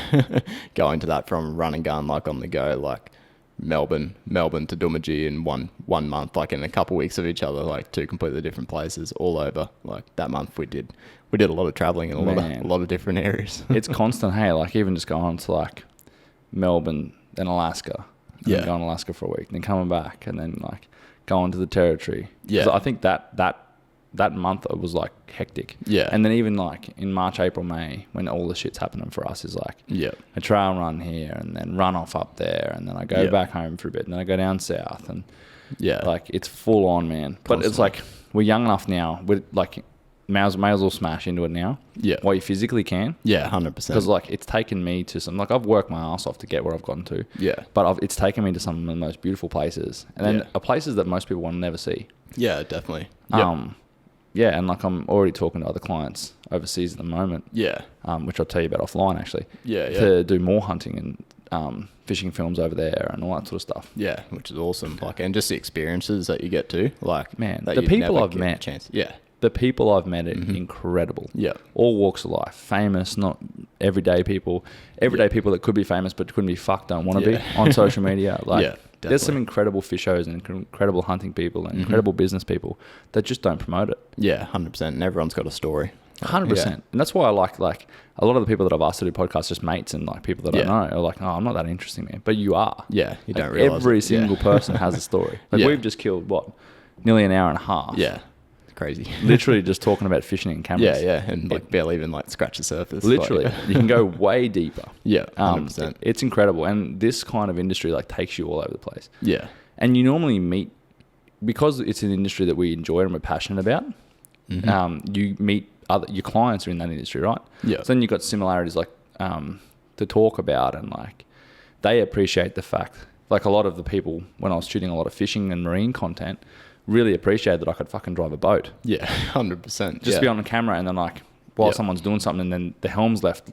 Going to that from run and gun like on the go, like Melbourne to Doomadgee in one month, like in a couple of weeks of each other, like two completely different places all over. Like that month we did a lot of traveling in a lot of different areas. It's constant, hey, like even just going to like Melbourne, then Alaska, and then going to Alaska for a week, then coming back, and then like going to the Territory. Yeah. 'Cause I think that month it was like hectic. Yeah. And then even like in March, April, May, when all the shit's happening for us is like a trail run here, and then run off up there, and then I go back home for a bit, and then I go down south, and like it's full on, man. But Constantly. it's like we're young enough now. We're like may as well smash into it now. Yeah. While you physically can. Yeah, 100%. Because like it's taken me to some, like I've worked my ass off to get where I've gotten to. Yeah. But it's taken me to some of the most beautiful places, and then places that most people will never see. Yeah, definitely. Yeah, and like I'm already talking to other clients overseas at the moment. Yeah. Which I'll tell you about offline actually. Yeah. To do more hunting and fishing films over there and all that sort of stuff. Yeah, which is awesome. Like, and just the experiences that you get to, like, man, that the you'd people never I've get a met. chance. Yeah. The people I've met are incredible. Yeah. All walks of life. Famous, not everyday people. Everyday people that could be famous but couldn't be fucked, don't want to be on social media. Like, there's some incredible fishers and incredible hunting people and incredible business people that just don't promote it. Yeah, 100%. And everyone's got a story. 100%. And that's why I like a lot of the people that I've asked to do podcasts, just mates and like people that I know are like, oh, I'm not that interesting, man. But you are. Yeah, you like don't realize every it. single person has a story. Like we've just killed nearly an hour and a half. Yeah. Crazy. Literally just talking about fishing and cameras. Yeah, and like barely even like scratch the surface. Literally. Like, You can go way deeper. Yeah, 100%. It's incredible. And this kind of industry like takes you all over the place. Yeah. And you normally meet, because it's an industry that we enjoy and we're passionate about, you meet your clients are in that industry, right? Yeah. So then you've got similarities like to talk about, and like they appreciate the fact, like a lot of the people when I was shooting a lot of fishing and marine content really appreciated that I could fucking drive a boat. Yeah, 100%. Just be on the camera, and then like while someone's doing something, and then the helm's left,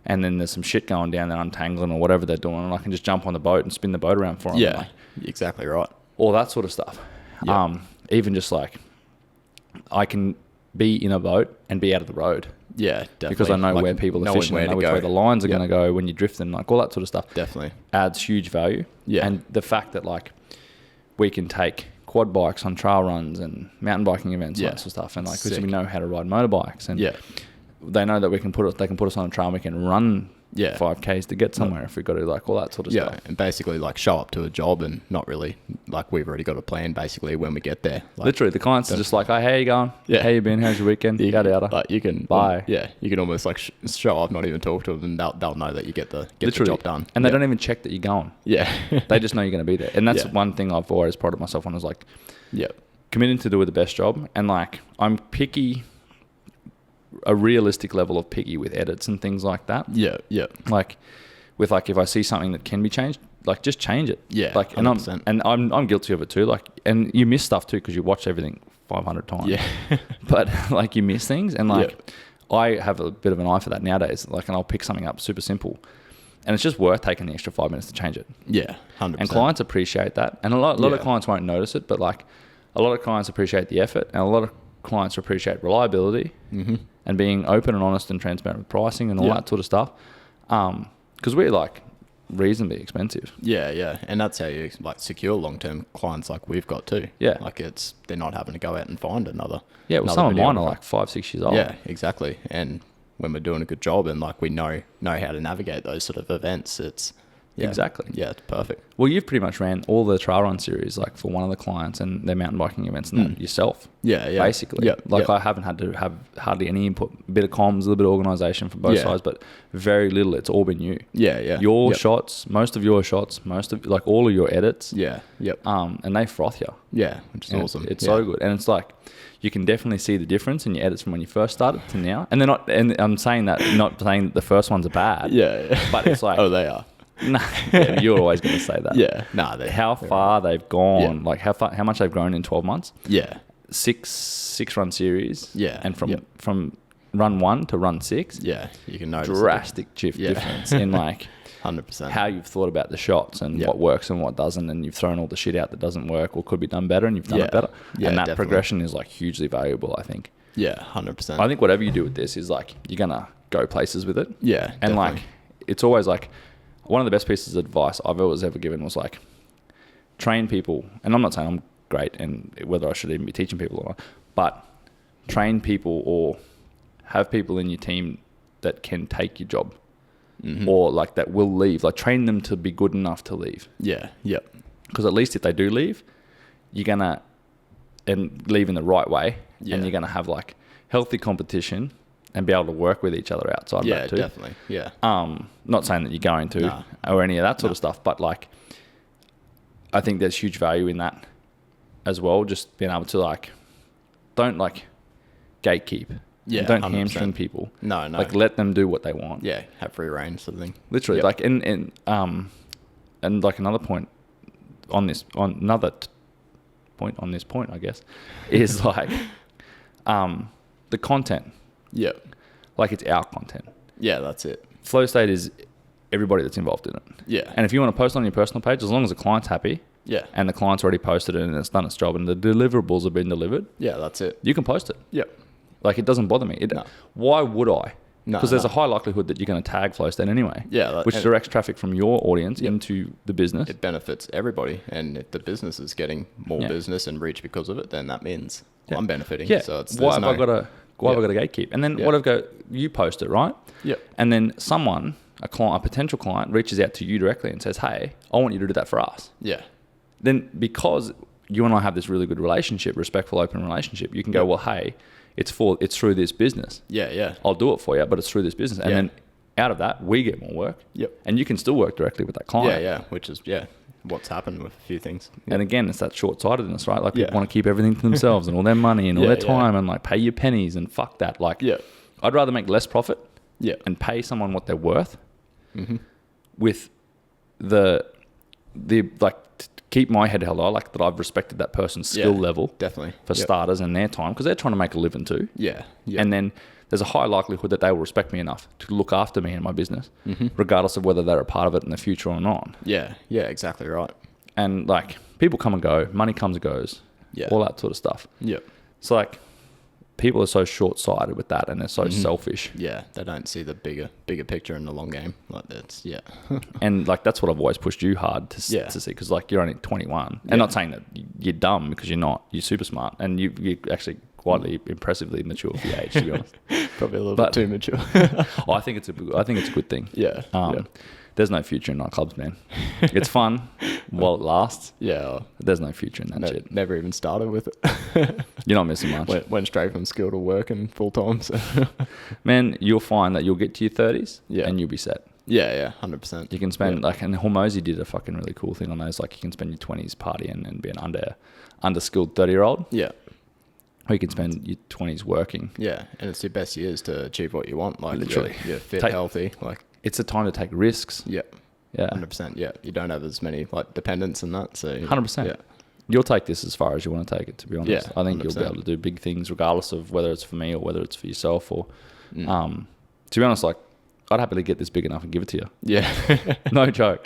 and then there's some shit going down, they're untangling or whatever they're doing, and I can just jump on the boat and spin the boat around for them. Yeah, like, exactly right. all that sort of stuff. Yeah. Even just like I can be in a boat and be out of the road. Yeah, definitely. Because I know like, where people are fishing, I know which way the lines are going to go when you're drifting, like all that sort of stuff. Definitely. Adds huge value. Yeah. And the fact that like we can take quad bikes on trail runs and mountain biking events and that sort of stuff, and like because we know how to ride motorbikes, and they know that they can put us on a trail and we can run 5Ks to get somewhere if we've got to, like all that sort of stuff. And basically like show up to a job and not really, like we've already got a plan basically when we get there. Like, literally, the clients are just like, hey, how you going? Yeah. How you been? How's your weekend? Yada yada. Like you can, bye. You can almost like show up, not even talk to them, and they'll know that you get the job done. And they don't even check that you're going. Yeah. They just know you're going to be there. And that's one thing I've always prided myself on, is like, committing to do the best job. And like, I'm picky, a realistic level of picky with edits and things like that. Yeah. Like with like, if I see something that can be changed, like just change it. Yeah. Like, 100%. and I'm guilty of it too. Like, and you miss stuff too, because you watch everything 500 times. Yeah. But like you miss things, and like I have a bit of an eye for that nowadays. Like, and I'll pick something up super simple, and it's just worth taking the extra 5 minutes to change it. Yeah, 100%. And clients appreciate that. And a lot of clients won't notice it, but like a lot of clients appreciate the effort, and a lot of clients appreciate reliability and being open and honest and transparent with pricing and all that sort of stuff. Because we're like reasonably expensive. Yeah. And that's how you like secure long-term clients like we've got too. Yeah. Like they're not having to go out and find another. Yeah, well, some of mine are like 5-6 years old. Yeah, exactly. And when we're doing a good job and like we know how to navigate those sort of events. It's Exactly. Yeah, it's perfect. Well, you've pretty much ran all the trail run series, like for one of the clients and their mountain biking events and that yourself. Yeah. Basically. Yeah. Like I haven't had to have hardly any input, a bit of comms, a little bit of organisation from both sides, but very little. It's all been you. Yeah. Your shots, most of your shots, like all of your edits. Yeah. Yep. And they froth you. Yeah, which is awesome. It's so good. And it's like, you can definitely see the difference in your edits from when you first started to now. And they're not, and I'm saying that, not saying that the first ones are bad. Yeah. But it's like, oh, they are. No, yeah, you're always going to say that. Yeah, how far they've gone, like how much they've grown in 12 months. Yeah, six run series. Yeah, and from run 1 to run 6. Yeah, you can notice drastic difference in like 100% how you've thought about the shots and what works and what doesn't, and you've thrown all the shit out that doesn't work or could be done better, and you've done it better. Yeah, and that definitely. progression is like hugely valuable, I think. Yeah, 100%. I think whatever you do with this is like you're gonna go places with it. Yeah, and definitely. like it's always like. One of the best pieces of advice I've always ever given was like, train people, and I'm not saying I'm great and whether I should even be teaching people or not, but train people or have people in your team that can take your job or like that will leave. Like train them to be good enough to leave. Yeah, yep. Because at least if they do leave, you're going to, and leave in the right way, and you're going to have like healthy competition and be able to work with each other outside of that too. Yeah, definitely. Yeah. Not saying that you're going to or any of that sort of stuff, but like, I think there's huge value in that as well. Just being able to like, don't like gatekeep. Yeah. Don't 100%. hamstring people. No. Like let them do what they want. Yeah. Have free reign sort of thing. Literally. Yep. Like, and like another point on this, point, I guess, is like, the content. Yep. Like it's our content. Yeah, that's it. Flow state is everybody that's involved in it. Yeah. And if you want to post on your personal page, as long as the client's happy, and the client's already posted it and it's done its job and the deliverables have been delivered, that's it. you can post it. Yep. Like it doesn't bother me. Why would I? No. Because there's a high likelihood that you're going to tag flow state anyway. Yeah. Which directs traffic from your audience into the business. It benefits everybody, and if the business is getting more business and reach because of it, then that means I'm benefiting. Yeah. So it's why have I got to gatekeep? And then what if you post it, right? Yep. And then someone, a potential client, reaches out to you directly and says, "Hey, I want you to do that for us." Yeah. Then because you and I have this really good relationship, respectful, open relationship, you can go, "Well, hey, it's through this business. Yeah. I'll do it for you, but it's through this business." And then out of that, we get more work. Yep. And you can still work directly with that client. Yeah. Which is what's happened with a few things. And again, it's that short-sightedness, right? Like people want to keep everything to themselves and all their money and all their time and like pay you pennies and fuck that. Like, I'd rather make less profit and pay someone what they're worth with the like keep my head held high, like that I've respected that person's skill level definitely for starters and their time because they're trying to make a living too. Yeah. And then there's a high likelihood that they will respect me enough to look after me and my business, regardless of whether they're a part of it in the future or not. Yeah, exactly right. And like people come and go, money comes and goes, all that sort of stuff. Yeah. So like people are so short-sighted with that and they're so selfish. Yeah, they don't see the bigger picture in the long game. Like that's And like that's what I've always pushed you hard to see because like you're only 21. And not saying that you're dumb because you're not. You're super smart and you're actually quite impressively mature for your age, to be honest. Probably a little bit too mature. I think it's a good thing. Yeah. There's no future in nightclubs, man. It's fun while it lasts. Yeah. There's no future in that shit. Never even started with it. You're not missing much. Went straight from school to work and full time. So. Man, you'll find that you'll get to your 30s and you'll be set. Yeah, 100%. You can spend and Hormozy did a fucking really cool thing on those. Like you can spend your 20s partying and be an underskilled 30-year-old. Yeah. Or you can spend your 20s working. Yeah, and it's your best years to achieve what you want. Like literally, you're fit, healthy. Like it's a time to take risks. Yeah. 100%. Yeah, you don't have as many like dependents and that. So 100%. Yeah. You'll take this as far as you want to take it. To be honest, Yeah, I think 100%. you'll be able to do big things regardless of whether it's for me or whether it's for yourself. Or to be honest, like I'd happily get this big enough and give it to you. Yeah. No joke.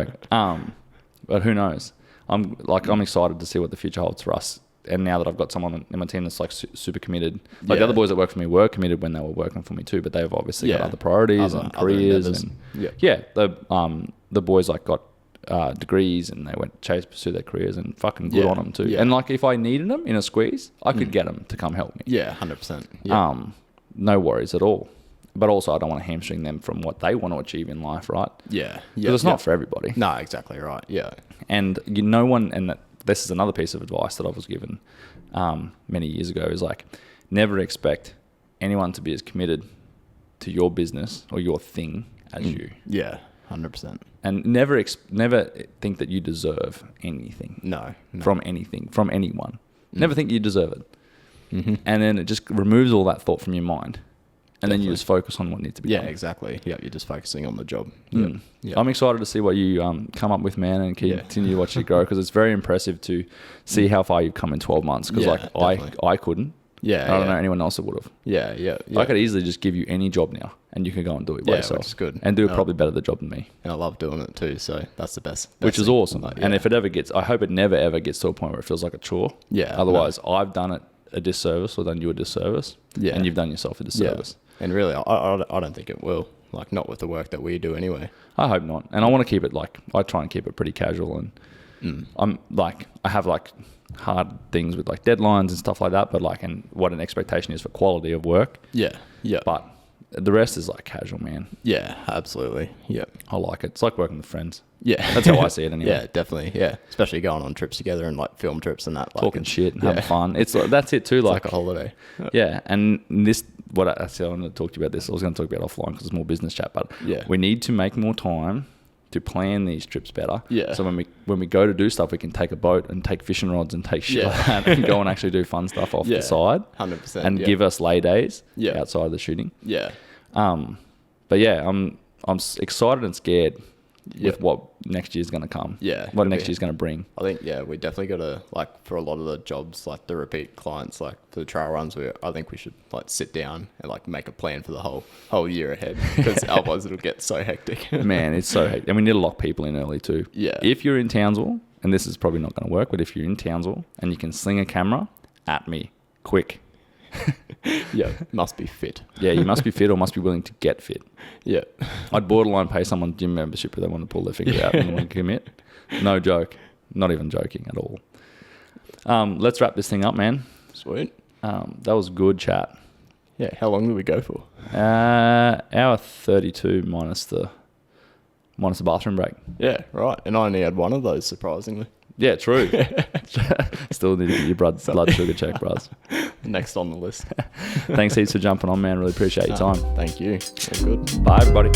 But who knows? I'm excited to see what the future holds for us. And now that I've got someone in my team that's like super committed, like the other boys that work for me were committed when they were working for me too, but they've obviously got other priorities and careers and the boys like got degrees and they went to pursue their careers and fucking good on them too. Yeah. And like if I needed them in a squeeze, I could get them to come help me. Yeah, 100%. Yeah. No worries at all. but also I don't want to hamstring them from what they want to achieve in life, right? Yeah. Because it's not for everybody. No, exactly right. Yeah. And no one, and this is another piece of advice that I was given many years ago, is like, never expect anyone to be as committed to your business or your thing as you. Yeah, 100%. And never think that you deserve anything. No. From anything, from anyone. Never think you deserve it. Mm-hmm. And then it just removes all that thought from your mind. And Definitely. then you just focus on what needs to be done. Yeah, exactly. Yeah, you're just focusing on the job. Mm. Yeah. I'm excited to see what you come up with, man, and continue to watch you grow, because it's very impressive to see how far you've come in 12 months. Because I couldn't. Yeah. I don't know anyone else that would have. Yeah. I could easily just give you any job now, and you can go and do it by yourself. Which is good. And do probably better the job than me. And I love doing it too, so that's the best Which is thing. awesome. Like, And if it ever gets, I hope it never ever gets to a point where it feels like a chore. Yeah. Otherwise, I've done it a disservice or done you a disservice. Yeah. And you've done yourself a disservice. Yeah. And really, I don't think it will. Like, not with the work that we do anyway. I hope not. And I want to keep it I try and keep it pretty casual. And I'm like, I have like hard things with like deadlines and stuff like that, but like, and what an expectation is for quality of work. Yeah. But the rest is like casual, man. Yeah, absolutely. Yeah. I like it. It's like working with friends. Yeah. That's how I see it anyway. Yeah, definitely. Yeah. Especially going on trips together and like film trips and that. Like, Talking shit and having fun. It's like, that's it too. It's like a holiday. Yeah. And this, I want to talk to you about this. I was going to talk about offline because it's more business chat, but we need to make more time to plan these trips better. Yeah. So when we go to do stuff, we can take a boat and take fishing rods and take shit like that and go and actually do fun stuff off the side. 100%. And give us lay days Yeah. outside of the shooting. Yeah. But yeah, I'm excited and scared with what next year's going to come. Yeah. What next year's going to bring. I think, we definitely got to, like, for a lot of the jobs, like the repeat clients, like for the trail runs, I think we should like sit down and like make a plan for the whole year ahead, because otherwise it'll get so hectic. Man, it's so hectic. And we need to lock people in early too. Yeah. If you're in Townsville, and this is probably not going to work, but if you're in Townsville and you can sling a camera at me, quick. Yeah, must be fit. Yeah, you must be fit or must be willing to get fit. Yeah. I'd borderline pay someone gym membership if they want to pull their finger out and want to commit. No joke. Not even joking at all. Let's wrap this thing up, man. Sweet. That was good chat. Yeah, how long did we go for? Hour 32 minus the bathroom break. Yeah, right. And I only had one of those, surprisingly. Yeah, true. Still need to get your blood sugar check, bros. Next on the list. Thanks heaps for jumping on, man. Really appreciate your time. Thank you. All good. Bye, everybody.